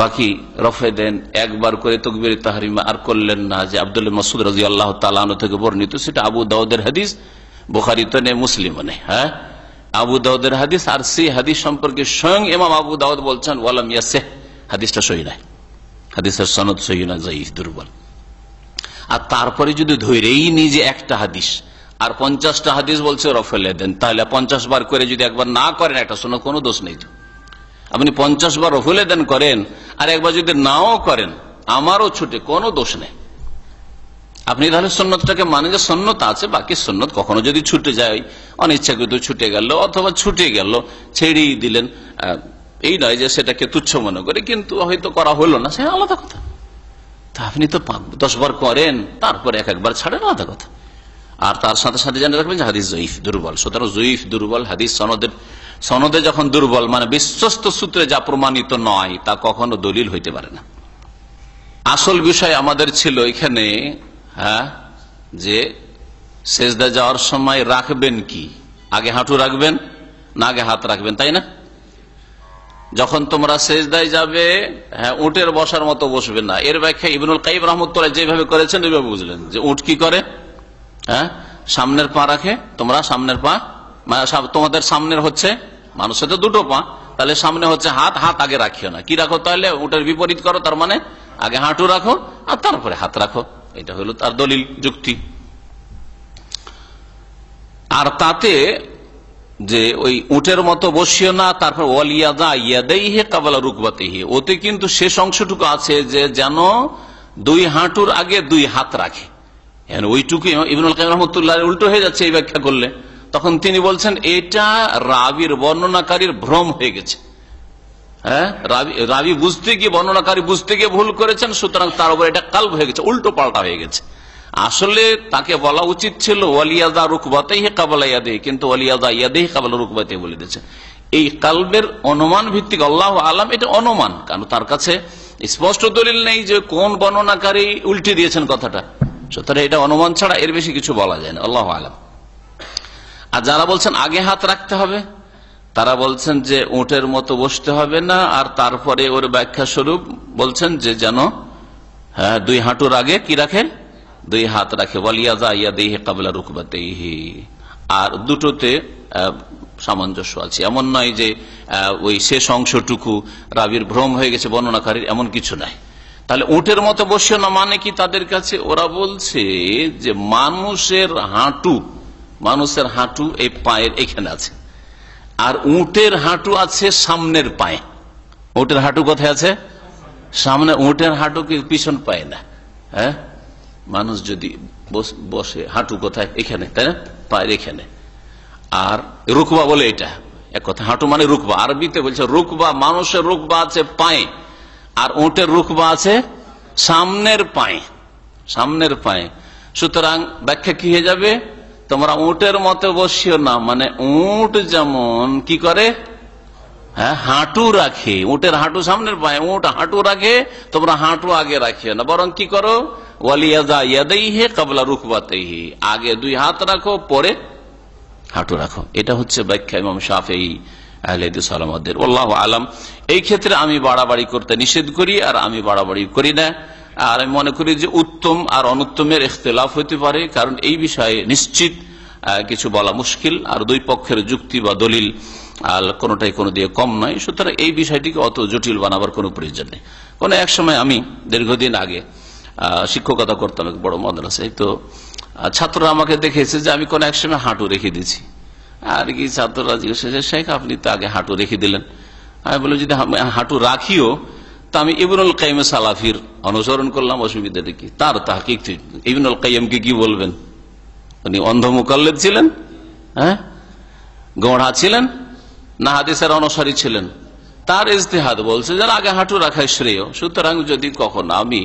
বাকি রফেদান একবার করে তাকবীরে তাহরিমা আর করলেন না, যে আব্দুল্লাহ মাসউদ রাদিয়াল্লাহু তাআলা আনহু থেকে বর্ণিত, সেটা আবু দাউদের হাদিস, বুখারীতে নেই, মুসলিমে নেই, হ্যাঁ, আবু দাউদের হাদিস। আর সেই হাদিস সম্পর্কে স্বয়ং ইমাম আবু দাউদ বলছেন ওয়ালাম ইয়াসিহ, হাদিসটা সহিহ নয়, হাদিসের সনদ সহিহ না, যায়ীফ, দুর্বল। আর তারপরে যদি ধরেই নিজে একটা হাদিস আর 50টা হাদিস বলছে রফুল ইয়াদাইন, তাহলে 50 বার করে যদি একবার না করেন একটা সনদ, কোনো দোষ নেই। আপনি 50 বার রফুল ইয়াদাইন করেন আর একবার যদি নাও করেন, আমারও ছুটে, কোনো দোষ নেই। আপনি তাহলে সুন্নতটাকে মানে যে সুন্নত আছে, বাকি সুন্নত কখনো যদি ছুটে যায়, অনিচ্ছাকৃত ছুটে গেল অথবা ছুটে গেল ছেড়েই দিলেন, এই নয় যে সেটাকে তুচ্ছ মনে করে, কিন্তু হয়তো করা হলো না, সে আলাদা কথা। তা আপনি তো 10 বার করেন, তারপরে একবার ছাড়েন, আলাদা কথা। আর তার সাথে সাথে জানে রাখবেন যে হাদিস জয়ীফ, দুর্বল। সুতরাং জয়ীফ দুর্বল হাদিস সনদে যখন দুর্বল মানে বিশ্বস্ত সূত্রে যা প্রমাণিত নয়, তা কখনো দলিল হইতে পারে না। আসল বিষয় আমাদের ছিল এখানে যে সেজদা যাওয়ার সময় রাখবেন কি, আগে হাঁটু রাখবেন না আগে হাত রাখবেন, তাই না? যখন তোমরা সেজদায় যাবে, উটের বসার মতো বসবে না। এর ব্যাখ্যা ইবনুল কাইয়িম রাহমাতুল্লাহ যেভাবে করেছেন ওইভাবে বুঝলেন যে উট কি করে, সামনের পা রাখে। তোমরা সামনের পা, তোমাদের সামনের হচ্ছে, মানুষের তো দুটো পা, তাহলে সামনে হচ্ছে হাত, হাত আগে রাখিও না। কি রাখো তাহলে? উটের বিপরীত করো, তার মানে আগে হাঁটু রাখো আর তারপরে হাত রাখো। এটা হলো তার দলিল যুক্তি। আর তাতে যে ওই উটের মতো বসিও না, তারপর ওয়ালিয়াদা ইয়াদাইহি ক্বাবলা রুকবাতিহি, ওতে কিন্তু শেষ অংশটুকু আছে যে যেন 2 হাঁটুর আগে 2 হাত রাখে। ওইটুকু ইবনুল কাইয়িম রাহমাতুল্লাহ উল্টো হয়ে যাচ্ছে এই ব্যাখ্যা করলে। তখন তিনি বলছেন এটা রাবির, বর্ণনাকারীর ভ্রম হয়ে গেছে। রাবি বুঝতে গিয়ে, বর্ণনাকারী বুঝতে গিয়ে ভুল করেছেন, সুতরাং তার উপর এটা কালব হয়ে গেছে, উল্টো পাল্টা হয়ে গেছে। আসলে তাকে বলা উচিত ছিল ওয়ালিয়াদা রুকবাতাইহি ক্বাবলা ইয়াদিহি, কিন্তু ওয়ালিয়াদা ইয়াদিহি ক্বাবলা রুকবাতিহি বলে দিয়েছে। এই কালবের অনুমান ভিত্তিক, আল্লাহু আলাম, এটা অনুমান, কারণ তার কাছে স্পষ্ট দলিল নেই যে কোন বর্ণনাকারী উল্টে দিয়েছেন কথাটা। সুতরাং এটা অনুমান ছাড়া এর বেশি কিছু বলা যায় না, আল্লাহু আলাম। আর যারা বলছেন আগে হাত রাখতে হবে, তারা বলছেন যে উটের মতো বসতে হবে না, আর তারপরে ওর ব্যাখ্যা স্বরূপ বলছেন যে যেন 2 হাঁটুর আগে কি রাখে, 2 হাত রাখে। ওয়ালিয়াদা ইয়াদাইহি ক্বাবলা রুকবাতাইহি। আর দুটোতে সামঞ্জস্য আছে, এমন নয় যে ওই শেষ অংশটুকু রাবির ভ্রম হয়ে গেছে বর্ণনাকারীর, এমন কিছু নাই। তাহলে উটের মতো বসিও না মানে কি তাদের কাছে? ওরা বলছে যে মানুষের হাঁটু এই পায়ের এখানে আছে, আর উটের হাঁটু আছে সামনের পায়ে। উটের হাঁটু কোথায় আছে? সামনে। উটের হাঁটু কি পিছন পায় না? মানুষ যদি বসে, হাঁটু কোথায়? এখানে, তাই না? পায়ের এখানে। আর রুকবা বলে এটা এক কথা, হাঁটু মানে রুকবা। আরবিতে বলছে রুকবা, মানুষের রুকবা আছে পায়ে, আর উটের রুকবা আছে সামনের পায়ে, সামনের পায়ে। সুতরাং ব্যাখ্যা কি হয়ে যাবে? তোমরা উটের মতো বসিও না মানে উট যেমন কি করে, হাঁটু রাখে, উটের হাঁটু সামনের পায়ে, উট হাঁটু রাখে, তোমরা হাঁটু আগে রাখিও না, বরং কি করো, ওয়ালিয়াদা ইয়াদাইহি ক্বাবলা রুকবাতাইহি, আগে 2 হাত রাখো, পরে হাঁটু রাখো। এটা হচ্ছে ব্যাখ্যা ইমাম শাফিঈ আহলে হাদিস ওয়ালামাদের। আল্লাহু আলাম। এই ক্ষেত্রে আমি বাড়াবাড়ি করতে নিষেধ করি, আর আমি বাড়াবাড়ি করি না। আর আমি মনে করি যে উত্তম আর অনুত্তমের ইখতিলাফ হতে পারে, কারণ এই বিষয়ে নিশ্চিত কিছু বলা মুশকিল, আর 2 পক্ষের যুক্তি বা দলিল কোনটাই কোনো দিয়ে কম নয়। সুতরাং এই বিষয়টিকে অত জটিল বানাবার কোনো প্রয়োজন নেই। এক সময় আমি দীর্ঘদিন আগে শিক্ষকতা করতাম এক বড় মাদ্রাসায়, তো ছাত্ররা আমাকে দেখেছে যে আমি এক সময় হাঁটু রেখে দিয়েছি। আর কি ছাত্ররা জিজ্ঞেস করছে, শেখ আপনি তো আগে হাঁটু রেখে দিলেন। আমি বললাম যদি হাঁটু রাখিও তা আমি ইবনুল কাইয়িম সালাফির অনুসরণ করলাম, অসুবিধাটা কি? তার তাহকিক ইবনুল কাইয়িমকে কি বলবেন? উনি অন্ধ মুকাল্লিদ ছিলেন, গোঁড়া ছিলেন না হাদিসের অনুসারী ছিলেন? তার ইজতিহাদ বলছে যে আগে হাঁটু রাখাই শ্রেয়। সুতরাং যদি কখনো আমি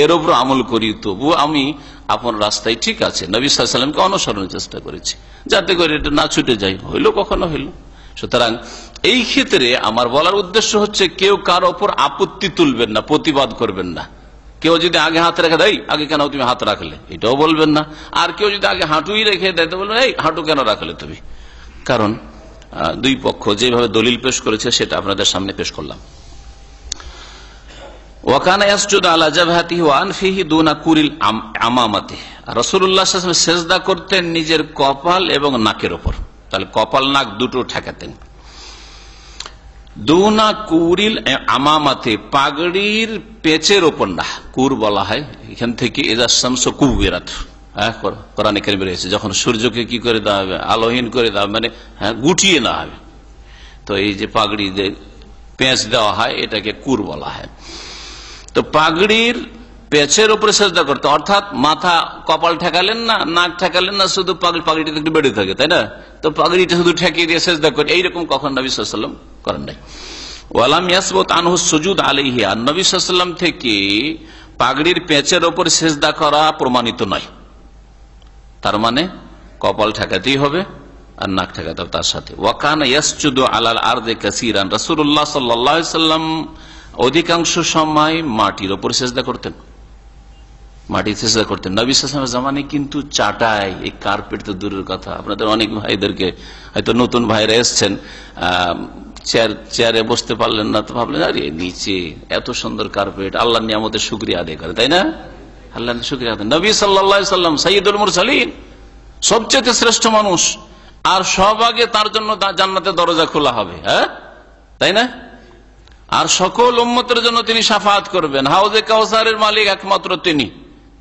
এর উপর আমল করি, তবু আমি আপন রাস্তায় ঠিক আছে, নবী সাল্লাল্লাহু আলাইহি ওয়াসাল্লামকে অনুসরণের চেষ্টা করেছি, যাতে করে এটা না ছুটে যায়। হইল কখনো হইল। সুতরাং এই ক্ষেত্রে আমার বলার উদ্দেশ্য হচ্ছে কেউ কার ওপর আপত্তি তুলবেন না, প্রতিবাদ করবেন না। কেউ যদি আগে হাত রেখে দেয়, আগে কেন তুমি হাত রাখলে, এটাও বলবেন না। আর কেউ যদি আগে হাঁটুই রেখে দেয় তো বলবেন এই হাঁটু কেন রাখলে তুমি। কারণ 2 পক্ষ যেভাবে দলিল পেশ করেছে সেটা আপনাদের সামনে পেশ করলাম। ওয়াকানা ইয়াসজুদু আলা জাবহাতিহি ওয়া আনফিহি দুনা কুরিল আমামাতিহি, রাসূলুল্লাহ সাল্লাল্লাহু আলাইহি ওয়াসাল্লাম সিজদা করতেন নিজের কপাল এবং নাকের উপর। তাহলে কপাল নাক দুটো ঠেকাতেন। দুনা কুরিল আমামাতে, পাগড়ির পেঁচের ওপর না, কুর বলা হয় এখান থেকে, ইযা শামসু কুবিরাত, কোরআনে কারিমে রয়েছে, যখন সূর্যকে কি করে দেওয়া হবে, আলোহীন করে দেওয়া হবে, মানে গুটিয়ে না হবে। তো এই যে পাগড়ি যে পেঁচ দেওয়া হয় এটাকে কুর বলা হয়। তো পাগড়ির পেছের উপরে সেজদা করতে, অর্থাৎ মাথা কপাল ঠেকালেন না, নাক ঠেকালেন না, শুধু পাগড়িটা একটু বেড়ে থাকে, তাই না? তো পাগড়িটা শুধু ঠেকিয়ে দিয়ে সেজদা করে, এইরকম কখন নবী সাল্লাল্লাহু আলাইহি ওয়াসাল্লাম করেন নাই। ওয়ালাম ইয়াসবুত আনহু সুজুদ আলাইহি, আর নবী সাল্লাল্লাহু আলাইহি ওয়াসাল্লাম থেকে পাগড়ির পেঁচের ওপর সেজদা করা প্রমাণিত নয়। তার মানে কপাল ঠেকাতেই হবে আর নাক ঠেকাতে হবে তার সাথে। ওয়াকানা ইয়াসজুদু আলাল আরদি কাসীরান, রাসূলুল্লাহ সাল্লাল্লাহু আলাইহি ওয়াসাল্লাম অধিকাংশ সময় মাটির ওপর সেজদা করতেন, মাটি সেজদা করতেন। নবী সাল্লাল্লাহু আলাইহি ওয়াসাল্লামের জামানায় কিন্তু চাটাই, এই কার্পেট তো দূরের কথা, আপনাদের অনেক ভাইদেরকে হয়তো নতুন ভাইরা এসছেন, চেয়ারে বসতে পারলেন না, তো ভাবলেন আরে নিচে এত সুন্দর কার্পেট, আল্লাহর নিয়ামতের শুকরিয়া আদায় করে, তাই না? আল্লাহর শুকরিয়া আদায়। নবী সাল্লাল্লাহু আলাইহি ওয়াসাল্লাম সাইয়্যিদুল মুরসালিন, সবচেয়ে শ্রেষ্ঠ মানুষ, আর সব আগে তার জন্য জান্নাতের দরজা খোলা হবে, হ্যাঁ তাই না? আর সকল উম্মতের জন্য তিনি শাফাআত করবেন। হাউজে কাউসারের মালিক একমাত্র তিনি,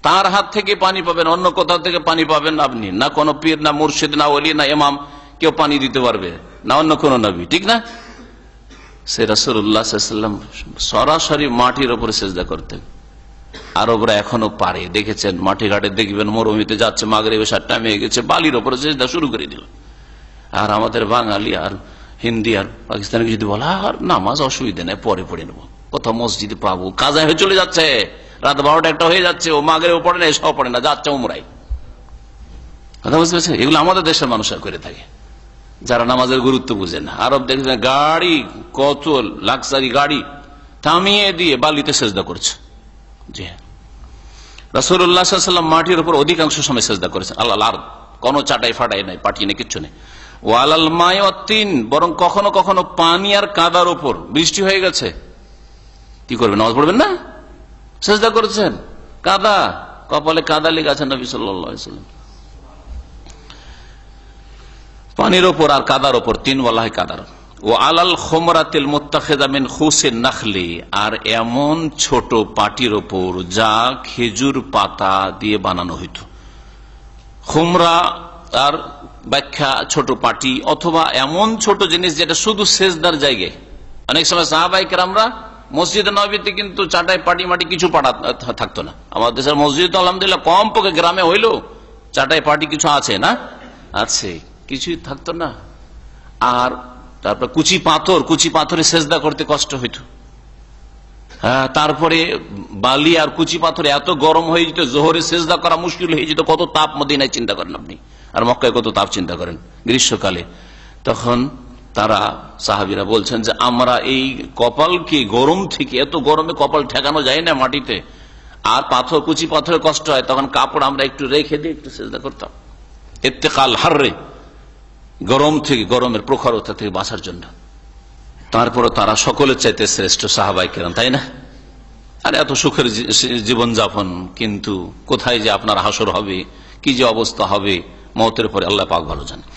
তার হাত থেকে পানি পাবেন, অন্য কোথাও থেকে পানি পাবেন আপনি না। কোন পীর, না মুর্শিদ, না ওলি, না ইমাম কেউ পানি দিতে পারবে না, অন্য কোন নবী, ঠিক না? সে রাসূলুল্লাহ সাল্লাল্লাহু আলাইহি ওয়াসাল্লাম সরাসরি মাটির উপরে সেজদা করতেন। আরবরা এখনো পারে, দেখেছেন মাঠে ঘাটে দেখবেন, মরুভূমিতে যাচ্ছে, মাগরিব এশার টাইম হয়ে গেছে, বালির উপরে সেজদা শুরু করে দিল। আর আমাদের বাঙালি আর হিন্দি আর পাকিস্তানিকে যদি বলা আর নামাজ অসুবিধা নেই, পরে পড়ে নেবো, কোথাও মসজিদে পাবো, কাজা হয়ে চলে যাচ্ছে, রাত 12টা 1টা হয়ে যাচ্ছে, ও মাগরিব পড়ে না, এসব পড়ে না, যাচ্ছে উমরায়। কথা বুঝতে পারছেন? এগুলো আমাদের দেশের মানুষরা করে থাকে, যারা নামাজের গুরুত্ব বুঝে না। আরব দেখেছেন গাড়ি, কত লাক্সারি গাড়ি থামিয়ে দিয়ে বালিতে সেজদা করছে। জি হ্যাঁ, রাসূলুল্লাহ সাল্লাল্লাহু আলাইহি ওয়াসাল্লাম মাটির উপর অধিকাংশ সময় সেজদা করেছেন। আল্লাহ আর কোন চাটাই ফাটাই নাই, পাঠিয়ে নেই, কিচ্ছু নেই। ওয়ালাল মাই ওয়াত্তিন, বরং কখনো কখনো পানি আর কাদার উপর, বৃষ্টি হয়ে গেছে, কি করবেন? নামাজ পড়বেন না, সেজদা করেছেন, কাদা, কপালে কাদা লেগে আছে নবী সাল্লাল্লাহু আলাইহি ওয়াসাল্লাম। পানির ওপর আর কাদার ওপর, তিন বলা হয় কাদার। ও আলাল খুমরাতিল মুত্তাখিযা মিন খুসিন নাখলি, আর এমন ছোট পাটির ওপর যা খেজুর পাতা দিয়ে বানানো হইত। খুমরা আর ব্যাখ্যা ছোট পাটি, অথবা এমন ছোট জিনিস যেটা শুধু সেজদার জায়গায়। অনেক সময় সাহাবায়ে কেরামরা মসজিদে নববীতে কিন্তু চাটাই পাটি মাটি কিছু পাটা থাকতো না। আমাদের দেশের মসজিদ আলহামদুলিল্লাহ কম পক্ষে, গ্রামে হইলেও চাটাই পাটি কিছু আছে না, আছে, কিছুই থাকতো না। আর তারপর কুচি পাথরে সেজদা করতে কষ্ট হইত। হ্যাঁ, তারপরে বালি আর কুচি পাথরে এত গরম হয়ে যেত, জোহরে সেজদা করা মুশকিল হয়ে যেত। কত তাপ মদিনায় চিন্তা করেন আপনি, আর মক্কায় কত তাপ চিন্তা করেন গ্রীষ্মকালে। তখন তারা সাহাবীরা বলছেন যে আমরা এই কপালকে গরম থেকে, এত গরমে কপাল ঠেকানো যায় না মাটিতে, আর পাথর, কুচি পাথরের কষ্ট হয়, তখন কাপড় আমরা একটু রেখে দিয়ে একটু সেজদা করতাম, ইত্তেকাল হাররে, গরম থেকে, গরমের প্রখরতা থেকে বাঁচার জন্য। তারপরে তারা সকলের চাইতে শ্রেষ্ঠ সাহাবায়ে কেরাম, তাই না? আর এত সুখের জীবন যাপন, কিন্তু কোথায় যে আপনার হাসর হবে, কি যে অবস্থা হবে মওতের পরে, আল্লাহ পাক ভালো জানেন।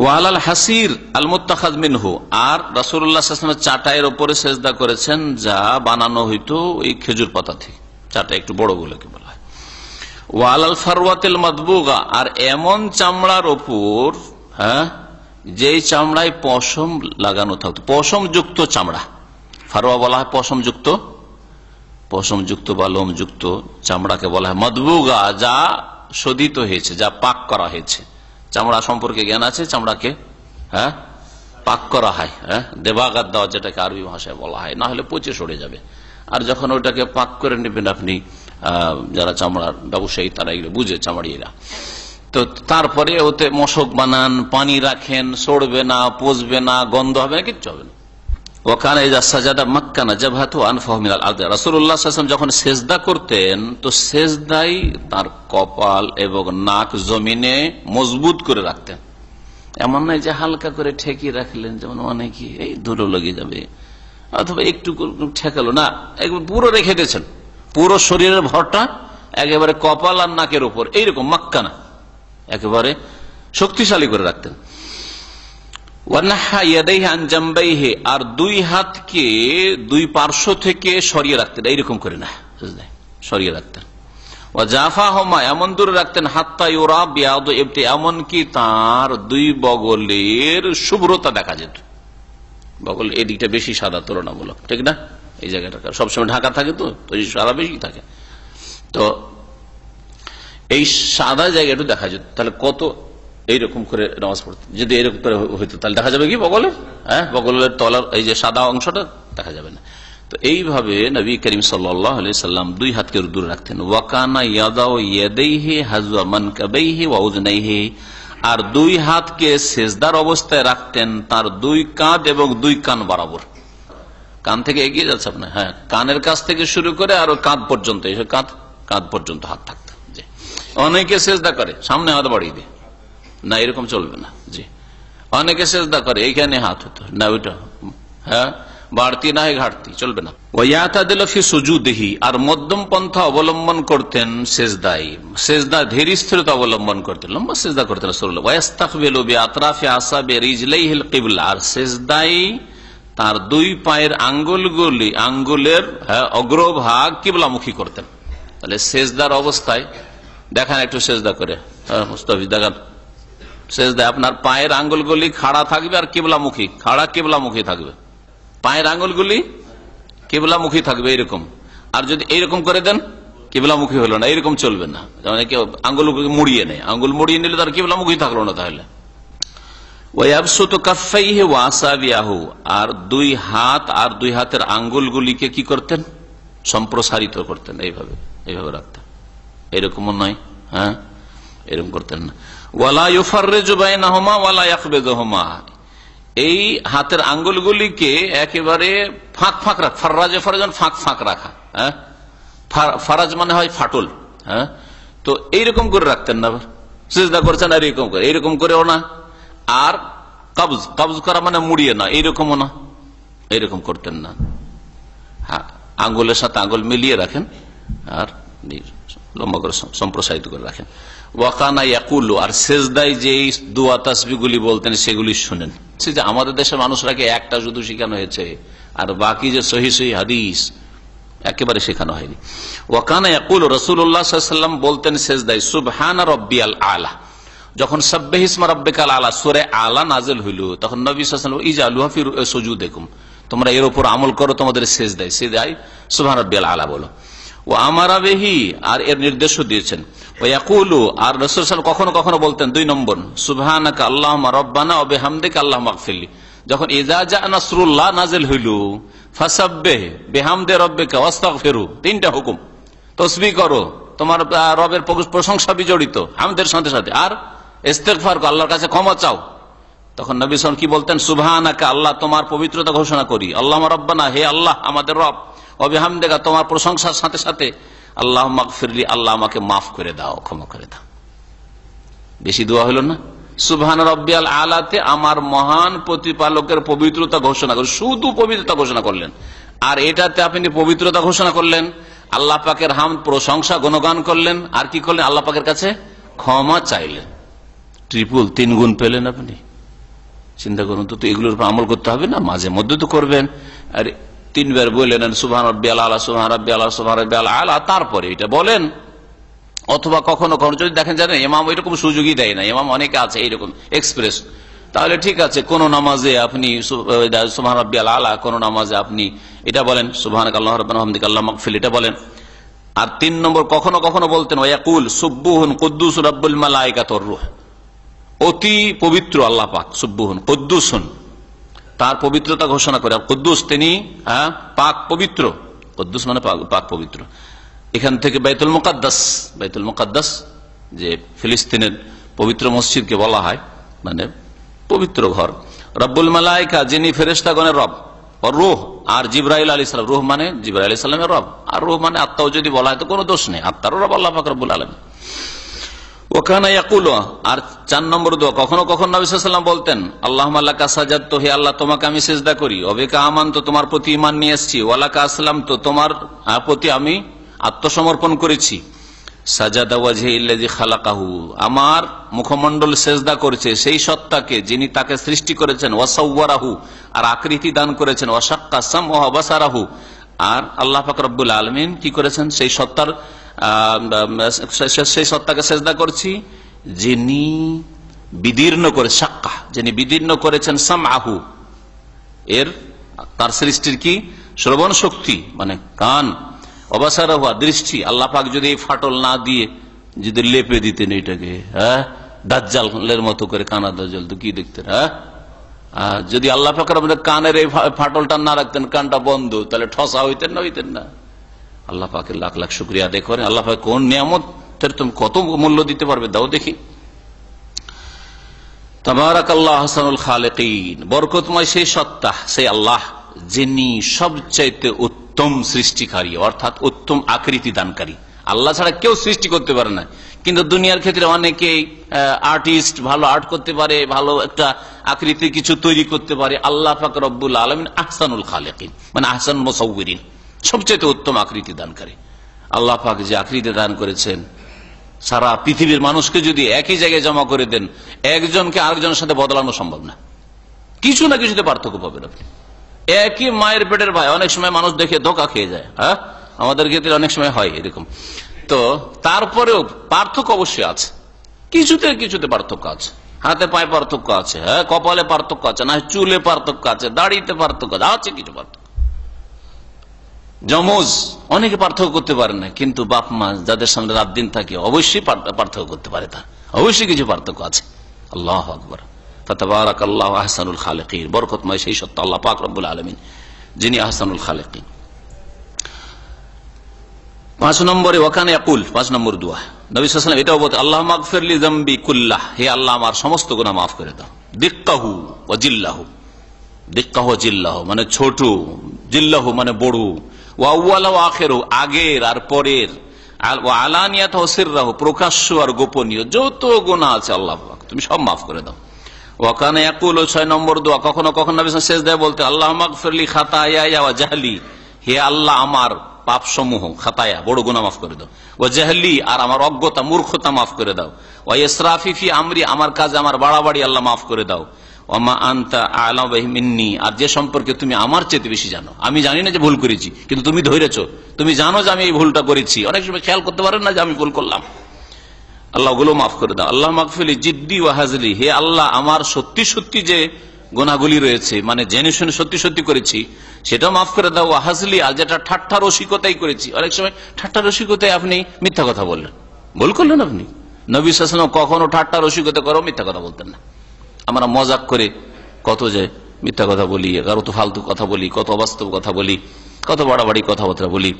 ওয়ালাল হাসির আল মুত্তাখায মিনহু, আর রাসূলুল্লাহ সাল্লাল্লাহু আলাইহি ওয়াসাল্লাম চাটাইয়ের উপরে সেজদা করেছেন যা বানানো হইতো এই খেজুর পাতা থেকে, চাটা একটু বড় গুলোকে বলা হয়। ওয়ালাল ফারওয়াতিল মাদবুগা, আর এমন চামড়ার ওপর, হ্যাঁ, যেই চামড়ায় পশম লাগানো থাকতো, পশম যুক্ত চামড়া, ফারওয়া বলা হয় পশম যুক্ত বা লোম যুক্ত চামড়াকে বলা হয় মাদবুগা, যা শোধিত হয়েছে, যা পাক করা হয়েছে। চামড়া সম্পর্কে জ্ঞান আছে, চামড়াকে হ্যাঁ পাক করা হয়, হ্যাঁ, দেবাগাত দেওয়া, যেটাকে আরবি ভাষায় বলা হয়, না হলে পচে সরে যাবে। আর যখন ওটাকে পাক করে নেবেন আপনি, যারা চামড়ার ব্যবসায়ী তারা এগুলো বুঝে, চামড়িয়েরা, তো তারপরে ওতে মশক বানান, পানি রাখেন, সরবে না, পচবে না, গন্ধ হবে না, কিচ্ছু হবে না। ওখানে রাসূলুল্লাহ সাল্লাল্লাহু আলাইহি ওয়াসাল্লাম যখন সেজদা করতেন, তো সেজদাই তার কপাল এবং নাক জমিনে মজবুত করে রাখতেন। এমন নয় যে হালকা করে ঠেকিয়ে রাখলেন, যেমন মানে কি এই ধুলো লেগে যাবে, অথবা একটু ঠেকালো না, একবার পুরো রেখে দিয়েছেন, পুরো শরীরের ভরটা একেবারে কপাল আর নাকের উপর, এইরকম মাক্কানা একেবারে শক্তিশালী করে রাখতেন। আর দুই হাতকে দুই পার্শ্ব থেকে সরিয়ে রাখতেন, এইরকম করে না, সরিয়ে রাখতেন। ও জাফা হমা, এমন দূরে রাখতেন, হাত্তা ইউরা বিয়াদু ইবতি, এমনকি তার দুই বগলের শুভ্রতা দেখা যেত। বগল এদিকটা বেশি সাদা তুলনামূলক, ঠিক না? এই জায়গাটা সবসময় ঢাকা থাকে, তো সাদা বেশি থাকে। তো এই সাদা জায়গাটা দেখা যেত, তাহলে কত এইরকম করে নামাজ পড়তে, যদি এরকম করে হইতো তাহলে দেখা যাবে কি বগলের, বগলের তলার এই যে সাদা অংশটা দেখা যাবে না। তো এইভাবে নবী করিম সাল্লাল্লাহু আলাইহি সাল্লাম দুই হাতকে দূরে রাখতেন। ওয়াকানা ইয়াদাউ ইয়াদাইহি হাযওয়া মানকাবাইহি ওয়া উযনাইহি, আর দুই হাতকে সেজদার অবস্থায় রাখতেন তার দুই কাঁধ এবং দুই কান বরাবর। কান থেকে এগিয়ে যাচ্ছে আপনার, কানের কাছ থেকে শুরু করে আর কাঁধ পর্যন্ত, কাঁধ পর্যন্ত হাত থাকতো। জি, অনেকে সেজদা করে সামনে হাত বাড়িয়ে দিয়ে, না এরকম চলবে না। জি, অনেকে সেজদা করে এইখানে হাত হতো না, ওইটা বাড়তি না ঘাটতি চলবে না। ওয়াতাদিলফি সুজুদিহি, আর মধ্যম পন্থা অবলম্বন করতেন সেজদায়, সেজদা ধীর স্থিরতা অবলম্বন করতেন, লম্বা সেজদা করতেন রাসূলুল্লাহ। ওয়াস্তাকবিলু বিআতরাফি আসাবি রিজলাইহিল কিবলা, আর সেজদায় তার দুই পায়ের আঙ্গুলগুলি, আঙ্গুলের অগ্রভাগ কিবলামুখী করতেন। তাহলে সেজদার অবস্থায় দেখেন, একটু সেজদা করে মুস্তাফিজ দেখান, সেজদায় আপনার পায়ের আঙ্গুলগুলি খাড়া থাকবে আর কিবলামুখী, খাড়া কিবলামুখী থাকবে, পায়ের আঙ্গুলগুলি কিবলামুখী থাকবে এরকম। আর যদি এইরকম করে দেন কিবলামুখী হলো না, এরকম চলবে না, আঙ্গুল মুড়িয়ে নেয়, আঙ্গুল মুড়িয়ে নিলে তার কিবলামুখী থাকলো না। তাহলে আর দুই হাত আর দুই হাতের আঙ্গুলগুলিকে কি করতেন, সম্প্রসারিত করতেন, এইভাবে রাখতেন, এরকমও নয়, এরকম করতেন না। ওয়ালা ইউফাররিজু বাইনাহুমা ওয়ালা ইয়াকবিদুহুমা, এই হাতের আঙ্গুলগুলিকে একেবারে ফাঁক ফাঁক রাখা, ফাররাজে ফারাজন ফাঁক ফাঁক রাখা, ফারাজ মানে হয় ফাটল, তো এইরকম করে রাখতেন না। সিজদা করছেন আর এইরকম করেও না, আর কবজ করা মানে মুড়িয়ে না, এইরকমও না, এইরকম করতেন না। আঙ্গুলের সাথে আঙ্গুল মিলিয়ে রাখেন আর লম্বা করে সম্প্রসারিত করে রাখেন। ওয়াকানা ইয়াকুলু, আর সেজদায় যে দোয়া তাসবিহগুলি বলতেন সেগুলি শুনেন। যে আমাদের দেশের মানুষরাকে একটা শুধু শেখানো হয়েছে, আর বাকি যে সহিহ সহিহ হাদিস একেবারে শেখানো হয়নি। ওয়াকানা ইয়াকুলু, রাসূলুল্লাহ সাল্লাল্লাহু আলাইহি ওয়াসাল্লাম বলতেন সেজদায় সুবহানা রাব্বিয়াল আলা, যখন সাব্বিহিসমা রাব্বিকাল আলা সূরা আলা নাযিল হইল, তখন নবী সাল্লাল্লাহু আলাইহি ওয়াসাল্লাম ইজআলুহা ফি সুজুদিকুম, তোমরা এর উপর আমল করো তোমাদের সেজদায়, সেজদায় সুবহান রাব্বিয়াল আলা বলো। ও আমারা বেহি, আর এর নির্দেশও দিয়েছেন। ওয়াকুলু, আর রাসূল সাল্লাল্লাহু কখনো কখনো বলতেন 2 নম্বর, সুবহানাকা আল্লাহুম্মা রাব্বানা ওয়া বিহামদিকা আল্লাহুম্মা ইগফিরলি, যখন ইযা জা নাসরুল্লাহ নাযিল হইল, ফাসাব্বিহ বিহামদি রাব্বিকা ওয়াস্তাগফিরু, 3টা হুকুম, তাসবিহ করো, তোমার রবের প্রশংসা বিজড়িত হামদের সাথে সাথে, আর ইস্তেগফার করো, আল্লাহর কাছে ক্ষমা চাও। তখন নবী সাল্লাল্লাহু আলাইহি ওয়াসাল্লাম কি বলতেন, সুবহানাকা আল্লাহ তোমার পবিত্রতা ঘোষণা করি, আল্লাহুম্মা রাব্বানা হে আল্লাহ আমাদের রব, ওয়া বিহামদিকা তোমার প্রশংসার সাথে সাথে আল্লাহুম্মা ইগফিরলি আল্লাহ আমাকে মাফ করে দাও, ক্ষমা করে দাও। বেশি দোয়া হলো না? সুবহান রাব্বিয়াল আলাতে আমার মহান প্রতিপালকের পবিত্রতা ঘোষণা করে, শুধু পবিত্রতা ঘোষণা করলেন, আর এটাতে আপনি পবিত্রতা ঘোষণা করলেন, আল্লাহ পাকের হামদ প্রশংসা গুণগান করলেন, আর কি করলেন, আল্লাহ পাকের কাছে ক্ষমা চাইলেন। ট্রিপল 3 গুণ পেলেন আপনি। চিন্তা করুন তো, এগুলোর উপর আমল করতে হবে না, মাঝে মধ্যে তো করবেন। আর 3 বার বললেন সুবহান রাব্বিয়াল আলা, সুবহান রাব্বিয়াল আলা, সুবহান রাব্বিয়াল আলা, তারপরে এটা বলেন। অথবা কখনো কখনো যদি দেখেন জানেন ইমাম এরকম সুযোগই দেয় না, ইমাম অনেকে আছে এইরকম এক্সপ্রেস, তাহলে ঠিক আছে, কোন নামাজে আপনি সুবহান রাব্বিয়াল আলা, কোন নামাজে আপনি এটা বলেন সুবহানাকা আল্লাহুম্মা রাব্বানা ওয়া বিহামদিকা আল্লাহুম্মা ইগফিরলি, এটা বলেন। আর 3 নম্বর কখনো কখনো বলতেন ওয়াকুল সুবহুন কুদ্দুস রাব্বুল মালায়েকাতুর রূহ, অতি পবিত্র আল্লাহ পাক, সুবহুন কুদ্দুসুন, তার পবিত্রতা ঘোষণা করে। আর কুদ্দুস তিনি পাক পবিত্র, কুদ্দুস মানে পাক পবিত্র। এখান থেকে বাইতুল মুকাদ্দাস যে ফিলিস্তিনের পবিত্র মসজিদকে বলা হয়, মানে পবিত্র ঘর। রব্বুল মালায়েকা যিনি ফেরেশতাগণের রব, রূহ আর জিবরাইল আলাইহিস সালাম, রূহ মানে জিবরাইল আলাইহিস সালামের রব, আর রূহ মানে আত্মাও যদি বলা হয় তো কোনো দোষ নেই, আত্মারও রব আল্লাহ পাক রব্বুল আলামিন। ওখানে ইয়াকুল, আর 4 নম্বর দোয়া কখনো কখনো নবী সাল্লাল্লাহু আলাইহি ওয়াসাল্লাম বলতেন আল্লাহুম্মা লাকা সাজাদতু, হে আল্লাহ তোমাকে আমি সিজদা করি, ওয়া বিকা আমানতু তোমার প্রতি ঈমান নিয়ে এসেছি, ওয়া লাকা আসলামতু তোমার প্রতি আমি আত্মসমর্পণ করেছি, সাজাদা ওয়াজহিল্লাযী খালাকাহু আমার মুখমণ্ডল সিজদা করেছে সেই সত্তাকে যিনি তাকে সৃষ্টি করেছেন, ওয়া সাওয়ারাহু আর আকৃতি দান করেছেন, ওয়া শাক্কা সামহু ওয়া বাসারাহু আর আল্লাহ পাক রব্বুল আলামিন কি করেছেন, সেই সত্তার সেই সত্তাকে সেজদা করছি যিনি বিদীর্ণ করে, শাক্কা যিনি বিদীর্ণ করেছেন, সামআহু এর তার সৃষ্টির কি শ্রবণ শক্তি মানে কান, অবসার হওয়া দৃষ্টি, আল্লাহ পাক যদি এই ফাটল না দিয়ে যদি লেপে দিতেন এটাকে, হ্যাঁ, দাজ্জালের মতো করে, কানা দাজ্জাল তো কি দেখতেন, হ্যাঁ, যদি আল্লাহ পাকের আমাদের কানের এই ফাটলটা না রাখতেন, কানটা বন্ধ, তাহলে ঠসা হইতেন না, হইতেন না। আল্লাহ পাকের লাখ লাখ শুকরিয়া আদায় করেন। আল্লাহ পাক কোন নিয়ামতের তুমি কত মূল্য দিতে পারবে, দাও দেখি। তাবারাকাল্লাহু আহসানুল খালিকিন, বরকতময় সেই সত্তা, সেই আল্লাহ যিনি সবচাইতে উত্তম সৃষ্টিকারী, অর্থাৎ উত্তম আকৃতি দানকারী। আল্লাহ ছাড়া কেউ সৃষ্টি করতে পারে না, কিন্তু দুনিয়ার ক্ষেত্রে অনেকেই আর্টিস্ট, ভালো আর্ট করতে পারে, ভালো একটা আকৃতি কিছু তৈরি করতে পারে। আল্লাহ পাক রব্বুল আলামিন আহসানুল খালিকিন মানে আহসানুল মুসাউবিরিন, সবচাইতে উত্তম আকৃতি দানকারী। আল্লাহ পাক যে আকৃতি দান করেছেন, সারা পৃথিবীর মানুষকে যদি একই জায়গায় জমা করে দেন, একজনকে আরেকজনের সাথে বদলানো সম্ভব না, কিছু না কিছুতে পার্থক্য পাবেন আপনি। একই মায়ের পেটের ভাই, অনেক সময় মানুষ দেখে ধোকা খেয়ে যায়, হ্যাঁ, আমাদের ক্ষেত্রে অনেক সময় হয় এরকম। তো তারপরেও পার্থক্য অবশ্যই আছে, কিছুতে কিছুতে পার্থক্য আছে, হাতে পায়ে পার্থক্য আছে, হ্যাঁ, কপালে পার্থক্য আছে, না চুলে পার্থক্য আছে, দাড়িতে পার্থক্য আছে, কিছু পার্থক্য। যমজ অনেকে পার্থক্য করতে পারে না, কিন্তু বাপ মা যাদের সামনে রাত দিন থাকে অবশ্যই পার্থক্য করতে পারে, তার অবশ্যই কিছু পার্থক্য আছে। আল্লাহু আকবার, ফাতাবারাকাল্লাহু আহসানুল খালিকিন, বরকতময় সেই সত্তা আল্লাহ পাক রব্বুল আলামিন যিনি আহসানুল খালিকিন। 5 নম্বরে ওয়াকানা ইয়াকুল, 5 নম্বর দোয়া, নবী সাল্লাল্লাহু আলাইহি ওয়াসাল্লাম এটাও বলতেন, আল্লাহুম্মা আগফিরলি যামবি কুল্লাহ, হে আল্লাহ আমার সমস্ত গুনাহ মাফ করে দাও। দিক্কাহু ওয়া জিল্লাহু, দিক্কাহু ওয়া জিল্লাহু মানে ছোট, জিল্লাহু মানে বড়, ওয়া আউয়ালা ওয়া আখিরু আগের আর পরের, ওয়া আলানিয়াতু ওয়া সিররাহু প্রকাশ্য আর গোপনীয়, যত গুনাহ আছে আল্লাহ পাক তুমি সব মাফ করে দাও। ওয়াকানা ইয়াকুল, 6 নম্বর দোয়া, কখনো কখনো নবী সাল্লাল্লাহু আলাইহি ওয়াসাল্লাম সিজদায় বলতে, আল্লাহুম্মা আগফিরলি খাতায়া ওয়া জাহলি, হে আল্লাহ আমার পাপ সমূহ, খাতায়া বড় গুনাহ মাফ করে দাও, ওয়া জাহলি আর আমার অজ্ঞতা মূর্খতা মাফ করে দাও, ওয়া ইসরাফি ফি আমরি আমার কাজে আমার বাড়াবাড়ি আল্লাহ মাফ করে দাও, ওয়া মা আনতা আ'লামু বিহি মিন্নি আর যে সম্পর্কে তুমি আমার চেয়ে বেশি জানো, আমি জানি না যে ভুল করেছি, কিন্তু তুমি ধরেছো, তুমি জানো যে আমি এই ভুলটা করেছি, অনেক সময় খেয়াল করতে পারেন না যে আমি ভুল করলাম, আল্লাহ ওগুলো মাফ করে দাও। আল্লাহ মাগফিরলি জিদ্দি ওয়া হাজলি, হে আল্লাহ আমার সত্যি সত্যি যে গুনাহগুলি রয়েছে, মানে জেনে শুনে সত্যি সত্যি করেছি সেটাও মাফ করে দাও, ওয়া হাজলি আর যেটা ঠাট্টা রসিকতাই করেছি, অনেক সময় ঠাট্টা রসিকতায় আপনি মিথ্যা কথা বললেন, ভুল করলেন আপনি। নবী সাল্লাল্লাহু আলাইহি ওয়াসাল্লাম কখনো ঠাট্টা রসিকতা করেও মিথ্যা কথা বলতেন না। আমরা মজাক করে কত যে মিথ্যা কথা বলি, কত ফালতু কথা বলি, কত অবাস্তব কথা বলি, কত বাড়াবাড়ি কথাবার্তা বলি।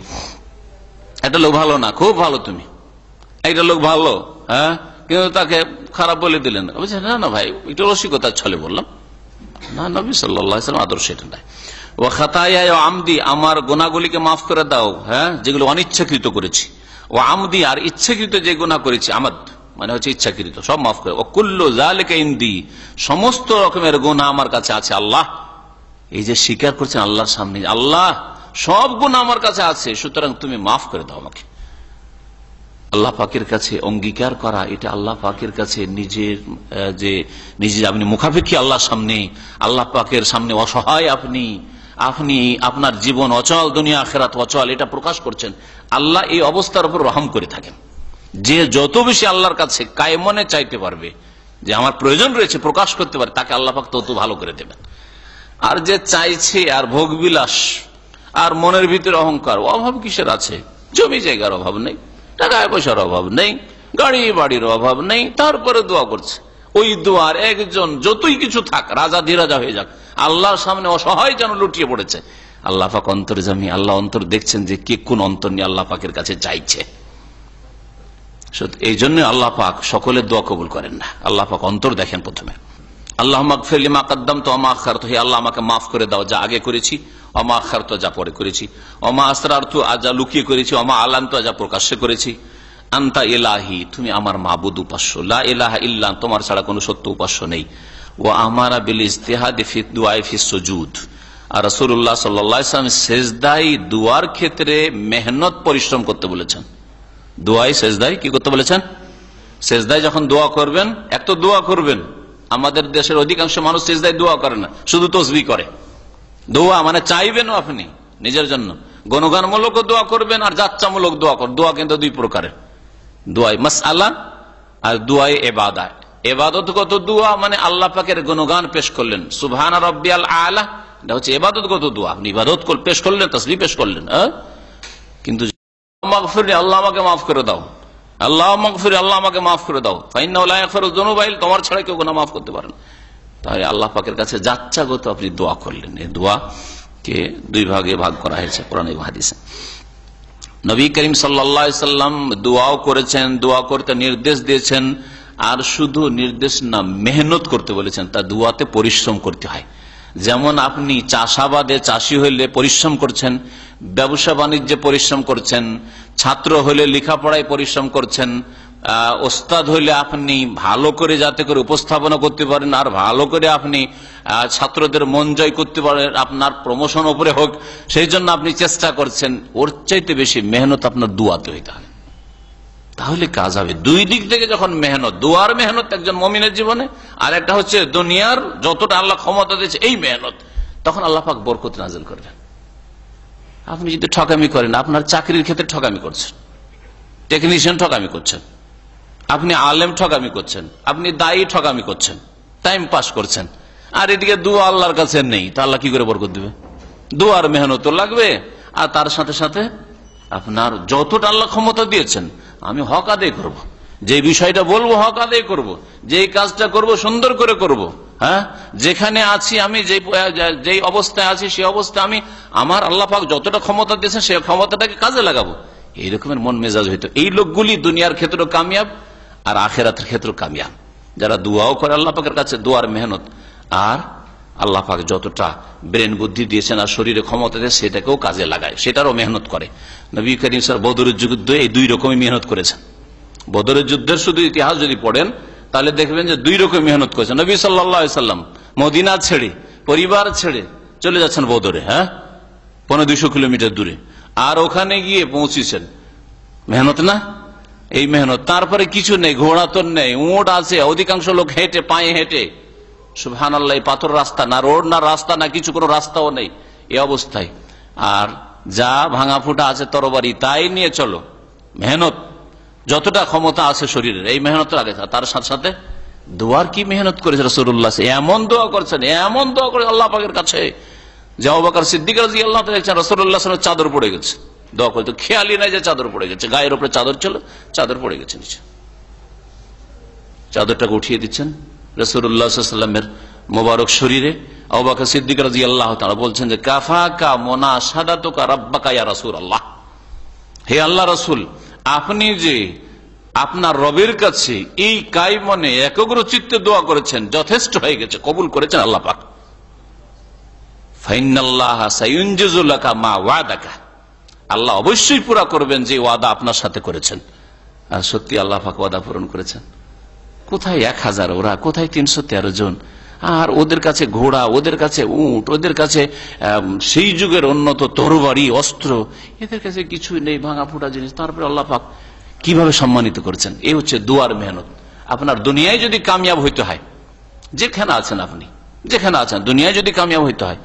একটা লোক ভালো না, খুব ভালো তুমি, একটা লোক ভালো, হ্যাঁ, কিন্তু তাকে খারাপ বলে দিলেন, বলছেন না না ভাই এটা রসিকতার ছলে বললাম না, নবী সাল্লাল্লাহু আলাইহি ওয়াসাল্লাম আদর্শ এটা নাই। ও খাতায়া ও আমদি আমার গুনাহগুলিকে মাফ করে দাও, হ্যাঁ, যেগুলো অনিচ্ছাকৃত করেছি, ও আমদি আর ইচ্ছাকৃত যে গুনাহ করেছি, আমাদ মানে হচ্ছে ইচ্ছাকৃত, সব মাফ করে। ও কুল্লু যালিকা ইনদি সমস্ত রকমের গুনাহ আমার কাছে আছে আল্লাহ, এই যে স্বীকার করছেন আল্লাহর সামনে, আল্লাহ সব গুনাহ আমার কাছে আছে, সুতরাং তুমি মাফ করে দাও আমাকে। আল্লাহ পাকের কাছে অঙ্গীকার করা, এটা আল্লাহ পাকের কাছে নিজের যে নিজে আপনি মুখাপেক্ষী আল্লাহর সামনে, আল্লাহ পাকের সামনে অসহায়, আপনি আপনার জীবন অচল, দুনিয়া আখিরাত অচল, এটা প্রকাশ করছেন। আল্লাহ এই অবস্থার উপর রহম করে থাকেন, যে যত বেশি আল্লাহর কাছে কায়মনে চাইতে পারবে যে আমার প্রয়োজন রয়েছে প্রকাশ করতে পারে, তাকে আল্লাহ পাক তত ভালো করে দেবেন। আর যে চাইছে আর ভোগবিলাস আর মনের ভিতরে অহংকার, অভাব কিসের আছে, জমি জায়গার অভাব নেই, টাকা পয়সার অভাব নেই, গাড়ি বাড়ির অভাব নেই, তারপরে দোয়া করছে। ওই দোয়ার একজন যতই কিছু থাক, রাজা ধীরাজা হয়ে যাক, আল্লাহর সামনে অসহায় যেন লুটিয়ে পড়েছে। আল্লাহ পাক অন্তর্যামী, আল্লাহ অন্তর দেখছেন যে কে কোন অন্তর নিয়ে আল্লাহ পাকের কাছে চাইছে। এই জন্য আল্লাহ পাক সকলের দোয়া কবুল করেন না, আল্লাহ পাক অন্তর দেখেন প্রথমে। আল্লাহ মাগফিরলি মা কাদ্দামতু ওয়া মা আখারতু, হে আল্লাহ আমাকে মাফ করে দাও যা আগে করেছি, ওয়া মা আখারতু যা পরে করেছি, ওয়া মা আসরারতু যা লুকিয়ে করেছি, ওয়া মা আলানতু যা প্রকাশ্যে করেছি। আনতা ইলাহি তুমি আমার মাবুদ উপাস্য, লা ইলাহা ইল্লা তোমার ছাড়া কোনো সত্য উপাস্য নেই। ওয়া আমারা বিল ইজতিহাদি ফি দুআই ফি সুজুদ, আর রাসূলুল্লাহ সাল্লাল্লাহু আলাইহি ওয়াসাল্লাম সেজদায় দুআর ক্ষেত্রে মেহনত পরিশ্রম করতে বলেছেন। দোয়াই সেজদায় কি করতে বলেছেন? সেজদায় যখন দোয়া করবেন, এক তো দোয়া করবেন, আমাদের দেশের অধিকাংশ মানুষ সেজদায় দোয়া করে না, শুধু তসবিহ করে। দোয়া মানে চাইবেন আপনি নিজের জন্য, গুণগানমূলক দোয়া করবেন আর যাচ্ছামূলক দোয়া করবেন। দোয়া কিন্তু দুই প্রকারের, দোয়াই মাসআলা আর দোয়াই ইবাদত। ইবাদতগত দোয়া মানে আল্লাহ পাকের গুণগান পেশ করলেন, সুবহানা রাব্বিয়াল আলা, এটা হচ্ছে ইবাদতগত দোয়া। আপনি ইবাদত পেশ করলেন, তাসবিহ পেশ করলেন, কিন্তু মাগফিরনি, আল্লাহ আমাকে মাফ করে দাও, আল্লাহ মাগফিরনি, আল্লাহ আমাকে মাফ করে দাও, ফাইন্নাহু লা ইয়াগফিরুয যুনুবা ইল্লা, তোমার ছাড়া কেউ গুনাহ মাফ করতে পারে না। তাহলে আল্লাহ পাকের কাছে যাচ্ছাগত আপনি দোয়া করলেন। এই দোয়াকে দুই ভাগে ভাগ করা হয়েছে কোরআন এবং হাদিসে। নবী করিম সাল্লাল্লাহু আলাইহি সাল্লাম দোয়াও করেছেন, দোয়া করতে নির্দেশ দিয়েছেন। আর শুধু নির্দেশ না, মেহনত করতে বলেছেন। তা দোয়াতে পরিশ্রম করতে হয়। যেমন আপনি চাষাবাদে চাষী হইলে পরিশ্রম করছেন, ব্যবসা বাণিজ্যে পরিশ্রম করছেন, ছাত্র হইলে লেখাপড়ায় পরিশ্রম করছেন, ওস্তাদ হইলে আপনি ভালো করে যাতে করে উপস্থাপনা করতে পারেন, আর ভালো করে আপনি ছাত্রদের মন জয় করতে পারেন, আপনার প্রমোশন উপরে হোক, সেই জন্য আপনি চেষ্টা করছেন। ওর চাইতে বেশি মেহনত আপনার দুয়াতে হইতে হবে, তাহলে কাজ হবে। দুই দিক থেকে যখন মেহনত, দুয়ার মেহনত একজন মুমিনের জীবনে, আর একটা হচ্ছে দুনিয়ার যতটা আল্লাহ ক্ষমতা দিয়েছে এই মেহনত, তখন আল্লাহ পাক বরকত নাযিল করবেন। আপনি যদি ঠকামি করেন, আপনার চাকরির ক্ষেত্রে ঠকামি করছেন, টেকনিশিয়ান ঠকামি করছেন, আপনি আলেম ঠকামি করছেন, আপনি দায়ী ঠকামি করছেন, টাইম পাস করছেন, আর এদিকে দোয়া আল্লাহর কাছে নেই, তা আল্লাহ কি করে বরকত দিবে? দোয়ার মেহনত লাগবে, আর তার সাথে সাথে আপনার যতটা আল্লাহ ক্ষমতা দিয়েছেন, আমি হক আদায় করব, যে বিষয়টা বলবো হক আদায় করব, যেই কাজটা করব সুন্দর করে করব। হ্যাঁ, যেখানে আছি আমি, যেই অবস্থায় আছি সেই অবস্থায় আমি আমার আল্লাহ পাক যতটা ক্ষমতা দিয়েছেন সেই ক্ষমতাটাকে কাজে লাগাবো। এই রকমের মন মেজাজ হইতো। এই লোকগুলি দুনিয়ার ক্ষেত্রেও কামিয়াব আর আখিরাতের ক্ষেত্রেও কামিয়াব, যারা দুয়াও করে আল্লাহ পাকের কাছে, দুয়ার মেহনত, আর আল্লাহ পাক যতটা ব্রেন বুদ্ধি দিয়েছেন আর শরীরে ক্ষমতা দিয়ে সেটাকেও কাজে লাগায়, সেটারও মেহনত করে। নবী করিম সাল্লাল্লাহু আলাইহি ওয়াসাল্লাম বদরের যুদ্ধে এই দুই রকমই মেহনত করেছেন। বদরের যুদ্ধের শুধু ইতিহাস যদি পড়েন তাহলে দেখবেন যে দুই রকম মেহনত করেছেন। নবী সাল্লাল্লাহু আলাইহি ওয়াসাল্লাম মদিনা ছেড়ে, পরিবার ছেড়ে চলে যাচ্ছেন বদরে, 150 কিলোমিটার দূরে, আর ওখানে গিয়ে পৌঁছেছেন। মেহনত না? এই মেহনত। তারপরে কিছু নেই, ঘোড়া তো নেই, উট আছে, অধিকাংশ লোক হেঁটে, পায়ে হেঁটে, সুবহানাল্লাহ, পাথর রাস্তা, না রোড না রাস্তা না কিছু, কোনো রাস্তাও নেই, এই অবস্থায়। আর যা ভাঙা ফুটা আছে তরবারি, তাই নিয়ে চলো। মেহনত, যতটা ক্ষমতা আছে শরীরের, এই মেহনত লাগে। তার সাথে সাথে দোয়ার কি মেহনত করেছে রাসূলুল্লাহ, এমন দোয়া করছেন, এমন দোয়া করে আল্লাহ পাকের কাছে, যে আবু বকর সিদ্দিক রাদিয়াল্লাহু তাআলা দেখছেন রাসূলুল্লাহ সাল্লাল্লাহু আলাইহি ওয়াসাল্লাম চাদর পড়ে গেছে, দোয়া করে তো খেয়ালই নাই যে চাদর পড়ে গেছে, গায়ের উপরে চাদর ছিল, চাদর পড়ে গেছে নিচে, চাদরটাকে উঠিয়ে দিচ্ছেন রাসূলুল্লাহ সাল্লাল্লাহু আলাইহি ওয়াসাল্লামের মোবারক শরীরে। আবু বকর সিদ্দিক রাদিয়াল্লাহু তাআলা বলছেন যে কাফাকা মুনাশাদাতুকা রাব্বাকা ইয়া রাসূলুল্লাহ, হে আল্লাহ রাসূল, আপনি যে আপনার রবের কাছে এই কায়মনে একগ্র চিত্তে দোয়া করেছেন, যথেষ্ট হয়ে গেছে, কবুল করেছেন আল্লাহ পাক। ফাইনাল্লাহা সায়ুনজিজু লাকা মা ওয়াদাকা, আল্লাহ অবশ্যই পুরা করবেন যে ওয়াদা আপনার সাথে করেছেন। আর সত্যি আল্লাহ পাক ওয়াদা পূরণ করেছেন। কোথায় 1000, ওরা কোথায় 313 জন, আর ওদের কাছে ঘোড়া, ওদের কাছে উট, ওদের কাছে সেই যুগের উন্নত তরবারি, অস্ত্র, এদের কাছে কিছুই নেই, ভাঙা ফুটা জিনিস। তারপরে আল্লাহ পাক কিভাবে সম্মানিত করেছেন। এই হচ্ছে দুয়ার মেহনত। আপনার দুনিয়ায় যদি কামিয়াব হইতে হয়, যেখানে আছেন আপনি, যেখানে আছেন, দুনিয়ায় যদি কামিয়াব হইতে হয়,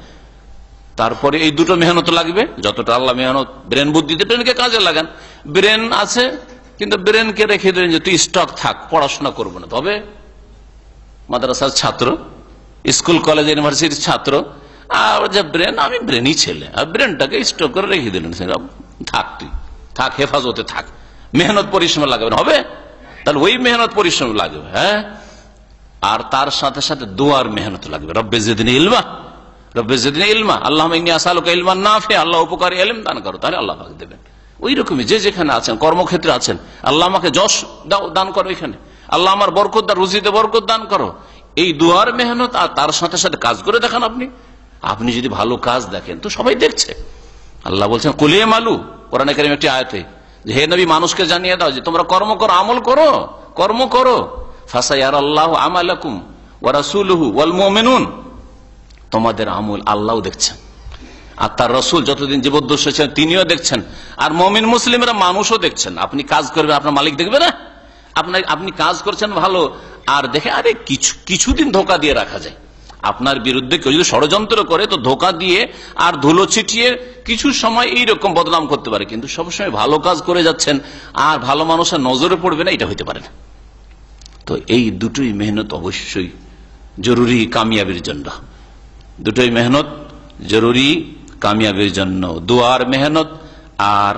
তারপরে এই দুটো মেহনত লাগবে। যতটা আল্লাহ মেহনত, ব্রেন বুদ্ধিতে, ব্রেনকে কাজে লাগান। ব্রেন আছে কিন্তু ব্রেনকে রেখে দেন যে তুই স্টক থাক, পড়াশোনা করবো না। তবে মাদ্রাসার ছাত্র, স্কুল কলেজ ইউনিভার্সিটির ছাত্র, আর যে ব্রেন, আমি ব্রেনই ছেলে, আর ব্রেনটাকে স্টক করে রেখে দিলেন, থাক, তুই থাক, হেফাজতে থাক, মেহনত পরিশ্রম লাগবে, হবে? তাহলে ওই মেহনত পরিশ্রম লাগবে। আর তার সাথে সাথে দোয়ার মেহনত লাগবে। রব্বে জিদনি ইলমা, রব্বে জিদনি ইলমা, আল্লাহুম্মা ইন্নী আসআলুকা ইলমান নাফিআ, আল্লাহ উপকারী ইলম দান করো, তাহলে আল্লাহ পাক দেবেন। ওই রকমই যে যেখানে আছেন, কর্মক্ষেত্রে আছেন, আল্লাহ আমাকে যশ দান করো, এখানে আল্লাহ আমার বরকত দান, রুজিতে বরকত দান করো। এই দুয়ার মেহনত, আর তার সাথে সাথে কাজ করে দেখান। আপনি যদি ভালো কাজ দেখেন তো সবাই দেখছে। আল্লাহ বলছেন কুল ইয়ামালু, কোরআনে কারীমে একটি আয়াতে, যে হে নবী, মানুষকে জানিয়ে দাও যে তোমরা কর্ম করো, আমল করো, কর্ম করো। ফাসায়ারাল্লাহু আমালাকুম ওয়া রাসূলুহু ওয়াল মুমিনুন, তোমাদের আমল আল্লাহ দেখছেন, আর তার রসুল যতদিন জীবদ্দশা ছিলেন তিনিও দেখছেন, আর মুমিন মুসলিমরা মানুষও দেখছেন। আপনি কাজ করবেন, আপনার মালিক দেখবে না? আপনি কাজ করছেন ভালো, আর দেখে আরে কিছুদিন ধোকা দিয়ে রাখা যায়। আপনার বিরুদ্ধে কেউ যদি ষড়যন্ত্র করে তো ধোকা দিয়ে আর ধুলো ছিটিয়ে কিছু সময় এইরকম বদনাম করতে পারে, কিন্তু সবসময় ভালো কাজ করে যাচ্ছেন আর ভালো মানুষের নজরে পড়বে না, এটা হইতে পারে না। তো এই দুটোই মেহনত অবশ্যই জরুরি কামিয়াবির জন্য। দুটোই মেহনত জরুরি কামিয়াবির জন্য দুয়ার মেহনত, আর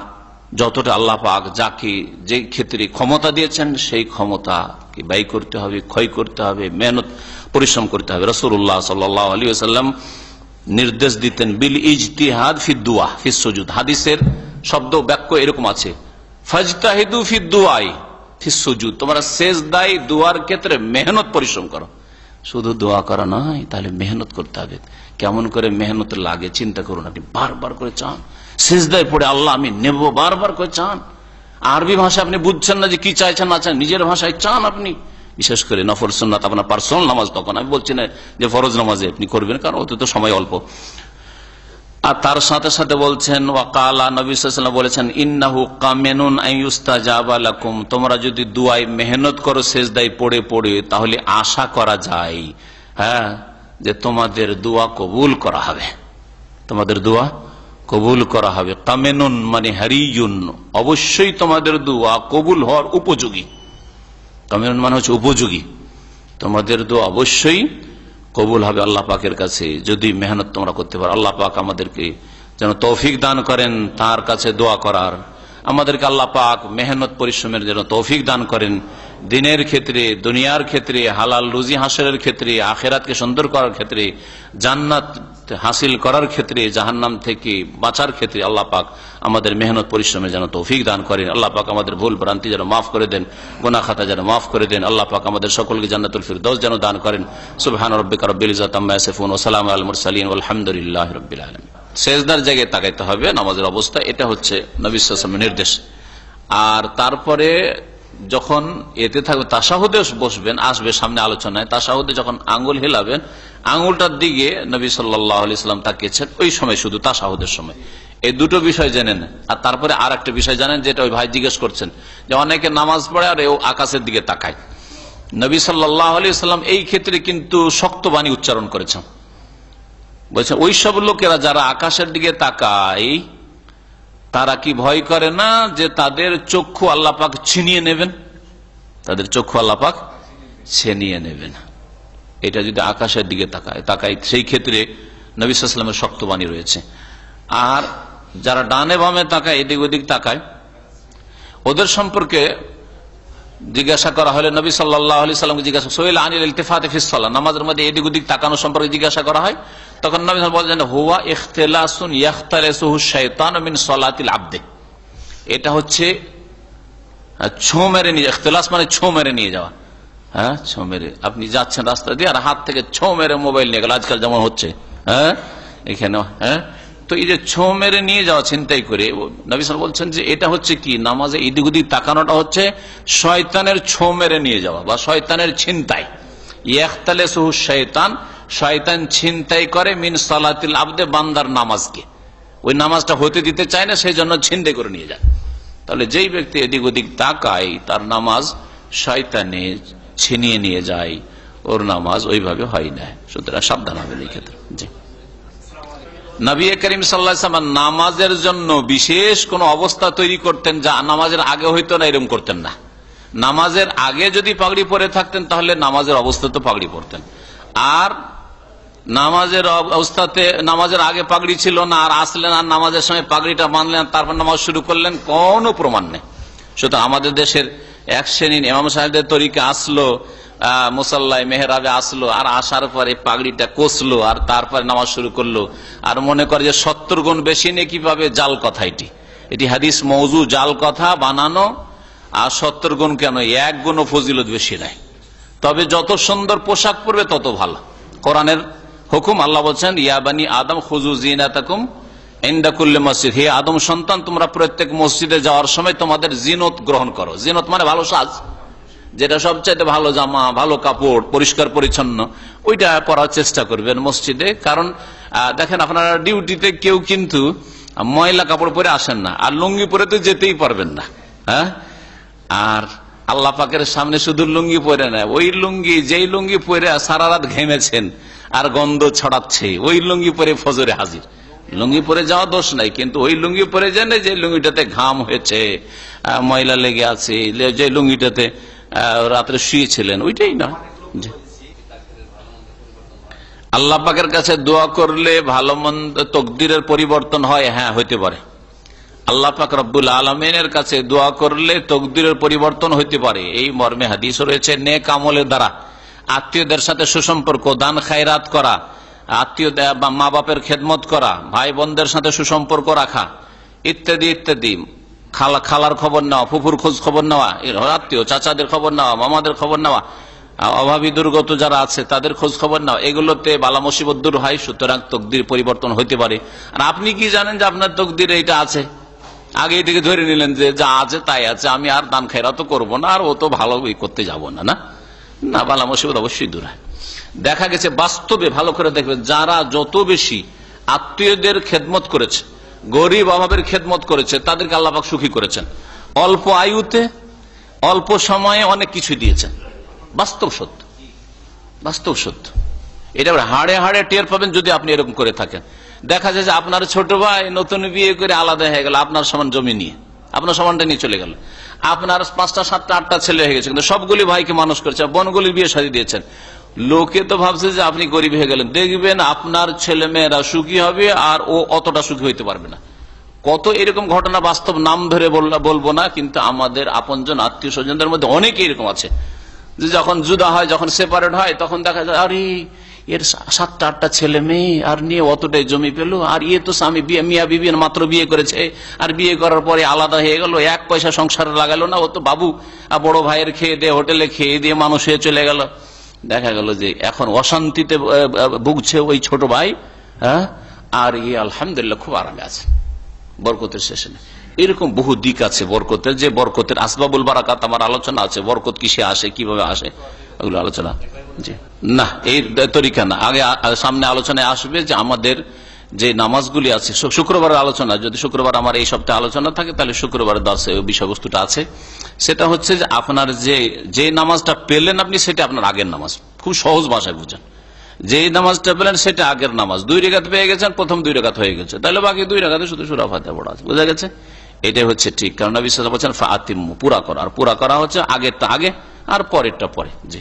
যতটা আল্লাহ পাক যাকে যে ক্ষেত্রে ক্ষমতা দিয়েছেন সেই ক্ষমতাকে ব্যয় করতে হবে, ক্ষয় করতে হবে, মেহনত পরিশ্রম করতে হবে। রাসূলুল্লাহ সাল্লাল্লাহু আলাইহি ওয়াসাল্লাম নির্দেশ দিতেন বিল ইজতিহাদ ফি দুআ ফি সুজুদ। হাদিসের শব্দ বাক্য এরকম আছে, ফাজতাহিদু ফি দুআই ফি সুজুদ, তোমরা সেজদায় দুয়ার ক্ষেত্রে মেহনত পরিশ্রম করো। শুধু দোয়া করা নয়, তাহলে মেহনত করতে হবে। কেমন করে মেহনত লাগে চিন্তা করুন। আপনি বারবার করে চান সেজদায় পড়ে আল্লাহ আমি নেব, বারবার করে চান। আরবি ভাষা আপনি বুঝছেন না যে কি চাইছেন না চান, নিজের ভাষায় চান আপনি। বিশেষ করে নফল সুন্নাত আপনার পার্সোনাল নামাজ, তখন আমি বলছি না যে ফরজ নামাজে আপনি করবেন, কারণ ওতে তো সময় অল্প। আর তার সাথে সাথে বলছেন ওয়াকালা, নবী সাল্লাল্লাহু আলাইহি ওয়াসাল্লাম বলেছেন ইন্নাহু কামিনুন আন ইউস্তাজাবা লাকুম, তোমরা যদি দুআয় মেহনত করো সেজদায় পড়ে পড়ে, তাহলে আশা করা যায় যে তোমাদের দোয়া কবুল করা হবে, তোমাদের দোয়া কবুল করা হবে। কামেনুন মানে হারিয়ুন, অবশ্যই তোমাদের দোয়া কবুল হওয়ার উপযোগী। কামেনুন মানে হচ্ছে উপযোগী, তোমাদের দোয়া অবশ্যই কবুল হবে আল্লাহ পাকের কাছে যদি মেহনত তোমরা করতে পারো। আল্লাহ পাক আমাদেরকে যেন তৌফিক দান করেন তার কাছে দোয়া করার, আমাদেরকে আল্লাহ পাক মেহনত পরিশ্রমের যেন তৌফিক দান করেন, দিনের ক্ষেত্রে, দুনিয়ার ক্ষেত্রে, হালাল রুজি হাসিলের ক্ষেত্রে, আখিরাতকে সুন্দর করার ক্ষেত্রে, জান্নাত হাসিল করার ক্ষেত্রে, জাহান্নাম থেকে বাঁচার ক্ষেত্রে আল্লাহ পাক আমাদের মেহনত পরিশ্রমের যেন তৌফিক দান করেন। আল্লাহ পাক আমাদের ভুল ভ্রান্তি যেন মাফ করে দেন, গুনাহ খাতা যেন মাফ করে দেন। আল্লাহ পাক আমাদের সকলকে জান্নাতুল ফিরদৌস যেন দান করেন। সুবহান রাব্বিকা রাব্বিল ইজ্জাতি আম্মা ইয়াসিফুন ওয়া সালামুন আলাল মুরসালিন ওয়ালহামদুলিল্লাহি রাব্বিল আলামিন। সেজদার জায়গায় তাকাইতে হবে নামাজের অবস্থা, এটা হচ্ছে নবী সাল্লাল্লাহু আলাইহি ওয়াসাল্লামের নির্দেশ। আর তারপরে যখন এতে থাকবে তাশাহুদে বসবেন, আসবে সামনে আলোচনায়, তাশাহুদে যখন আঙ্গুল হেলাবেন আঙ্গুলটার দিকে নবী সাল্লাল্লাহু আলাইহি ওয়াসাল্লাম তাকিয়েছেন, ওই সময় শুধু তাশাহুদের সময়। এই দুটো বিষয় জেনে নেন। আর তারপরে আর একটা বিষয় জানেন, যেটা ওই ভাই জিজ্ঞেস করছেন যে অনেকে নামাজ পড়ে আর ও আকাশের দিকে তাকায়। নবী সাল্লাল্লাহু আলাইহি ওয়াসাল্লাম এই ক্ষেত্রে কিন্তু শক্ত বাণী উচ্চারণ করেছেন। বলছেন ওই সব লোকেরা যারা আকাশের দিকে তাকায় তারা কি ভয় করে না যে তাদের চক্ষু আল্লাহ পাক ছিনিয়ে নেবেন, তাদের চক্ষু আল্লাহ পাক ছিনিয়ে নেবেন। এটা যদি আকাশের দিকে তাকায় সেই ক্ষেত্রে নবী সাল্লাল্লাহু আলাইহি ওয়াসাল্লামের শক্ত বাণী রয়েছে। আর যারা ডানে বামে তাকায়, এদিক ওদিক তাকায়, ওদের সম্পর্কে জিজ্ঞাসা করা হলে নবী সাল্লাল্লাহু আলাইহি ওয়াসাল্লামকে জিজ্ঞাসা সুইল আনিল ইলতিফাতি ফিস সালাহ, নামাজের মধ্যে এদিক ওদিক তাকানো সম্পর্কে জিজ্ঞাসা করা হয়, তখন নবী বলেন হুয়া ইখতিলাসুন ইয়াখতালিসুহু শাইতানু মিন সালাতিল আবদ। এটা হচ্ছে ছো মেরে নিয়ে, ইখতিলাস মানে ছো মেরে নিয়ে যাওয়া। হ্যাঁ, ছো মেরে আপনি যাচ্ছেন রাস্তা দিয়ে আর হাত থেকে ছো মেরে মোবাইল নিয়ে গেল, আজকাল যেমন হচ্ছে এখানে। তো এই যে ছো মেরে নিয়ে যাওয়া ছিনতাই করে, নবী সাল্লাল্লাহু বলছেন যে এটা হচ্ছে কি, নামাজে এদিক ওদিক তাকানোটা হচ্ছে শয়তানের ছো মেরে নিয়ে যাওয়া বা শয়তানের ছিনতাই। ইয়াখতালিসুহু শাইতান, শয়তান ছিনতাই করে মিন সালাতিল আবদে, বান্দার নামাজকে, ওই নামাজটা হতে দিতে চায় না, সেই জন্য ছিনতাই করে নিয়ে যায়। তাহলে যেই ব্যক্তি এদিক ওদিক তাকায় তার নামাজ শয়তানে ছিনিয়ে নিয়ে যায়, ওর নামাজ ওইভাবে হয় না। সুতরাং সাবধান হবেন এই ক্ষেত্রে। জি, নবী করিম সাল্লাল্লাহু আলাইহি ওয়াসাল্লাম নামাজের জন্য বিশেষ কোন অবস্থা তৈরি করতেন যা নামাজের আগে হইতো না, এরকম করতেন না। নামাজের আগে যদি পাগড়ি পরে থাকতেন তাহলে নামাজের অবস্থা তো পাগড়ি পরতেন, আর নামাজের অবস্থাতে নামাজের আগে পাগড়ি ছিল না আর আসলেন আর নামাজের সময় পাগড়িটা বাঁধলেন তারপর নামাজ শুরু করলেন, কোনো প্রমাণ নেই। সুতরাং আমাদের দেশের এক শ্রেণীর ইমাম সাহেবদের তরিকা আসলো, মুসাল্লায় মেহরাবে আসলো, আর আসার পরে পাগড়িটা কষলো আর তারপরে নামাজ শুরু করলো, আর মনে করে যে 70 গুণ বেশি নেকি পাবে। জাল কথা এটি হাদিস মওযু, জাল কথা বানানো। আর 70 গুণ কেন, 1 গুণও ফজিলত বেশি নাই। তবে যত সুন্দর পোশাক পরবে তত ভালো। কোরআনের হুকুম, আল্লাহ বলছেন ইয়া বানি আদম খুযু যিনাতাকুম ইনদা কুল্লি মসজিদ, হে আদম সন্তান তোমরা প্রত্যেক মসজিদে যাওয়ার সময় তোমাদের জিনত গ্রহণ করো। জিনত মানে ভালো সাজ, যেটা সবচাইতে ভালো জামা, ভালো কাপড়, পরিষ্কার পরিচ্ছন্ন, ওইটা পরার চেষ্টা করবেন মসজিদে। কারণ দেখেন আপনারা ডিউটিতে কেউ কিন্তু ময়লা কাপড় পরে আসেন না, আর লুঙ্গি পরে তো যেতেই পারবেন না। হ্যাঁ, আর আল্লাহ পাকের সামনে শুধু লুঙ্গি পরে না, ওই লুঙ্গি যেই লুঙ্গি পরে সারা রাত ঘেমেছেন আর গন্ধ ছড়াচ্ছে, ওই লুঙ্গি পরে ফজরে হাজির। লুঙ্গি পরে যাওয়া দোষ নাই, কিন্তু ওই লুঙ্গি পরে জানে যে লুঙ্গিটাতে ঘাম হয়েছে, ময়লা লেগে আছে, যে লুঙ্গিটাতে রাত্রে শুয়েছিলেন, ওইটাই না। আল্লাহ পাকের কাছে দোয়া করলে ভালো মন্দ তকদিরের পরিবর্তন হয়, হ্যাঁ হইতে পারে। আল্লাহ পাক রব্বুল আলামিনের কাছে দোয়া করলে তকদিরের পরিবর্তন হইতে পারে, এই মর্মে হাদিস রয়েছে। নেক আমলের দ্বারা আত্মীয়দের সাথে সুসম্পর্ক, দান খায়রাত করা, আত্মীয় বা মা বাপের খেদমত করা, ভাই বোনদের সাথে সুসম্পর্ক রাখা, ইত্যাদি ইত্যাদি, খালার খবর নেওয়া, ফুফুর খোঁজ খবর নেওয়া, আত্মীয় চাচাদের খবর নেওয়া, মামাদের খবর নেওয়া, অভাবী দুর্গত যারা আছে তাদের খোঁজ খবর নেওয়া, এগুলোতে বালা মুসিবত দূর হয়। সুতরাং তকদির পরিবর্তন হইতে পারে। আর আপনি কি জানেন যে আপনার তকদিরে এটা আছে? আগে থেকে ধরে নিলেন যে যা আছে তাই আছে, আমি আর দান খায়রাত তো করবো না, আর ও তো ভালো করতে যাবো না। না, বালা মুসিবত অবশ্যই দূর হয়। দেখা গেছে বাস্তবে, ভালো করে দেখবেন, যারা যত বেশি আত্মীয়দের খেদমত করেছে, গরিব অভাবের খেদমত করেছে, তাদেরকে আল্লাহ পাক সুখী করেছেন। অল্প আয়ুতে অল্প সময়ে অনেক কিছু দিয়েছেন। বাস্তব সত্য, বাস্তব সত্য। এটা হাড়ে হাড়ে টের পাবেন যদি আপনি এরকম করে থাকেন। দেখা যায় যে আপনার ছোট ভাই নতুন বিয়ে করে আলাদা হয়ে গেল, আপনার সমান জমি নিয়ে, আপনার সমানটা নিয়ে চলে গেল। আপনার 5টা 7টা 8টা ছেলে হয়ে গেছে, কিন্তু সবগুলি ভাইকে মানুষ করেছে, বোনগুলির বিয়ে শাদী দিয়েছেন। লোকে তো ভাবছে যে আপনি গরিব হয়ে গেলেন। দেখবেন আপনার ছেলে মেয়েরা সুখী হবে, আর ও অতটা সুখী হইতে পারবে না। কত এরকম ঘটনা বাস্তব, নাম ধরে বলবো না, কিন্তু আমাদের আপনজন আত্মীয় স্বজনদের মধ্যে অনেকে এরকম আছে যে যখন জুদা হয়, যখন সেপারেট হয়, তখন দেখা যায় আরে এর 7টা 8টা ছেলে মেয়ে, আর নিয়ে অতটাই জমি পেলো, আর ইয়ে তো স্বামী মিয়া বিবি মাত্র বিয়ে করেছে, আর বিয়ে করার পরে আলাদা হয়ে গেল, 1 পয়সা সংসারে লাগালো না, ও তো বাবু বড় ভাইয়ের খেয়ে দিয়ে হোটেলে খেয়ে দিয়ে মানুষ হয়ে চলে গেল। দেখা গেল যে এখন অশান্তিতে ভুগছে ওই ছোট ভাই, হ্যাঁ, আর ইয়ে আলহামদুলিল্লাহ খুব আরামে আছে, বরকতের শেষে নেই। এরকম বহু দিক আছে বরকতের, যে বরকতের আসবাবুল বারাকাত আমার আলোচনা আছে। বরকত কিসে আসে, কিভাবে আসে, ওগুলো আলোচনা জি না, এই তরিকা না। আগে সামনে আলোচনায় আসবে যে আমাদের যে নামাজগুলি আছে, শুক্রবারের আলোচনা, যদি শুক্রবার আমার এই সপ্তাহে আলোচনা থাকে তাহলে শুক্রবারের দর্শে বিষয়বস্তুটা আছে। সেটা হচ্ছে যে আপনার যে নামাজটা পেলেন আপনি, সেটা আপনার আগের নামাজ। খুব সহজ ভাষায় বুঝেন, যে নামাজটা পেলেন সেটা আগের নামাজ। 2 রাকাত পেয়ে গেছেন, প্রথম 2 রাকাত হয়ে গেছে, তাহলে বাকি 2 রাকাতে শুধু সূরা ফাতিহা পড়া আছে। বুঝা গেছে? এটাই হচ্ছে ঠিক। কারণ নবী সাল্লাল্লাহু আলাইহি ওয়াসাল্লাম ফাতিম্মু, পুরা করা, আর পুরা করা হচ্ছে আগেরটা আগে আর পরেরটা পরে। জি,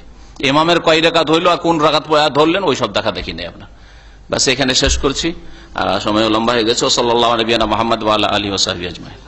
ইমামের কয় রাকাত হইলো আর কোন রাকাত ধরলেন ওই সব দেখা দেখি নেই আপনার। বাস এখানে শেষ করছি, আর সময় লম্বা হয়ে গেছে। সাল্লাল্লাহু আলাইহি ওয়া সাল্লাম মুহাম্মদ ওয়া আলা আলিহি ওয়া সাহবিহি আজমাইন।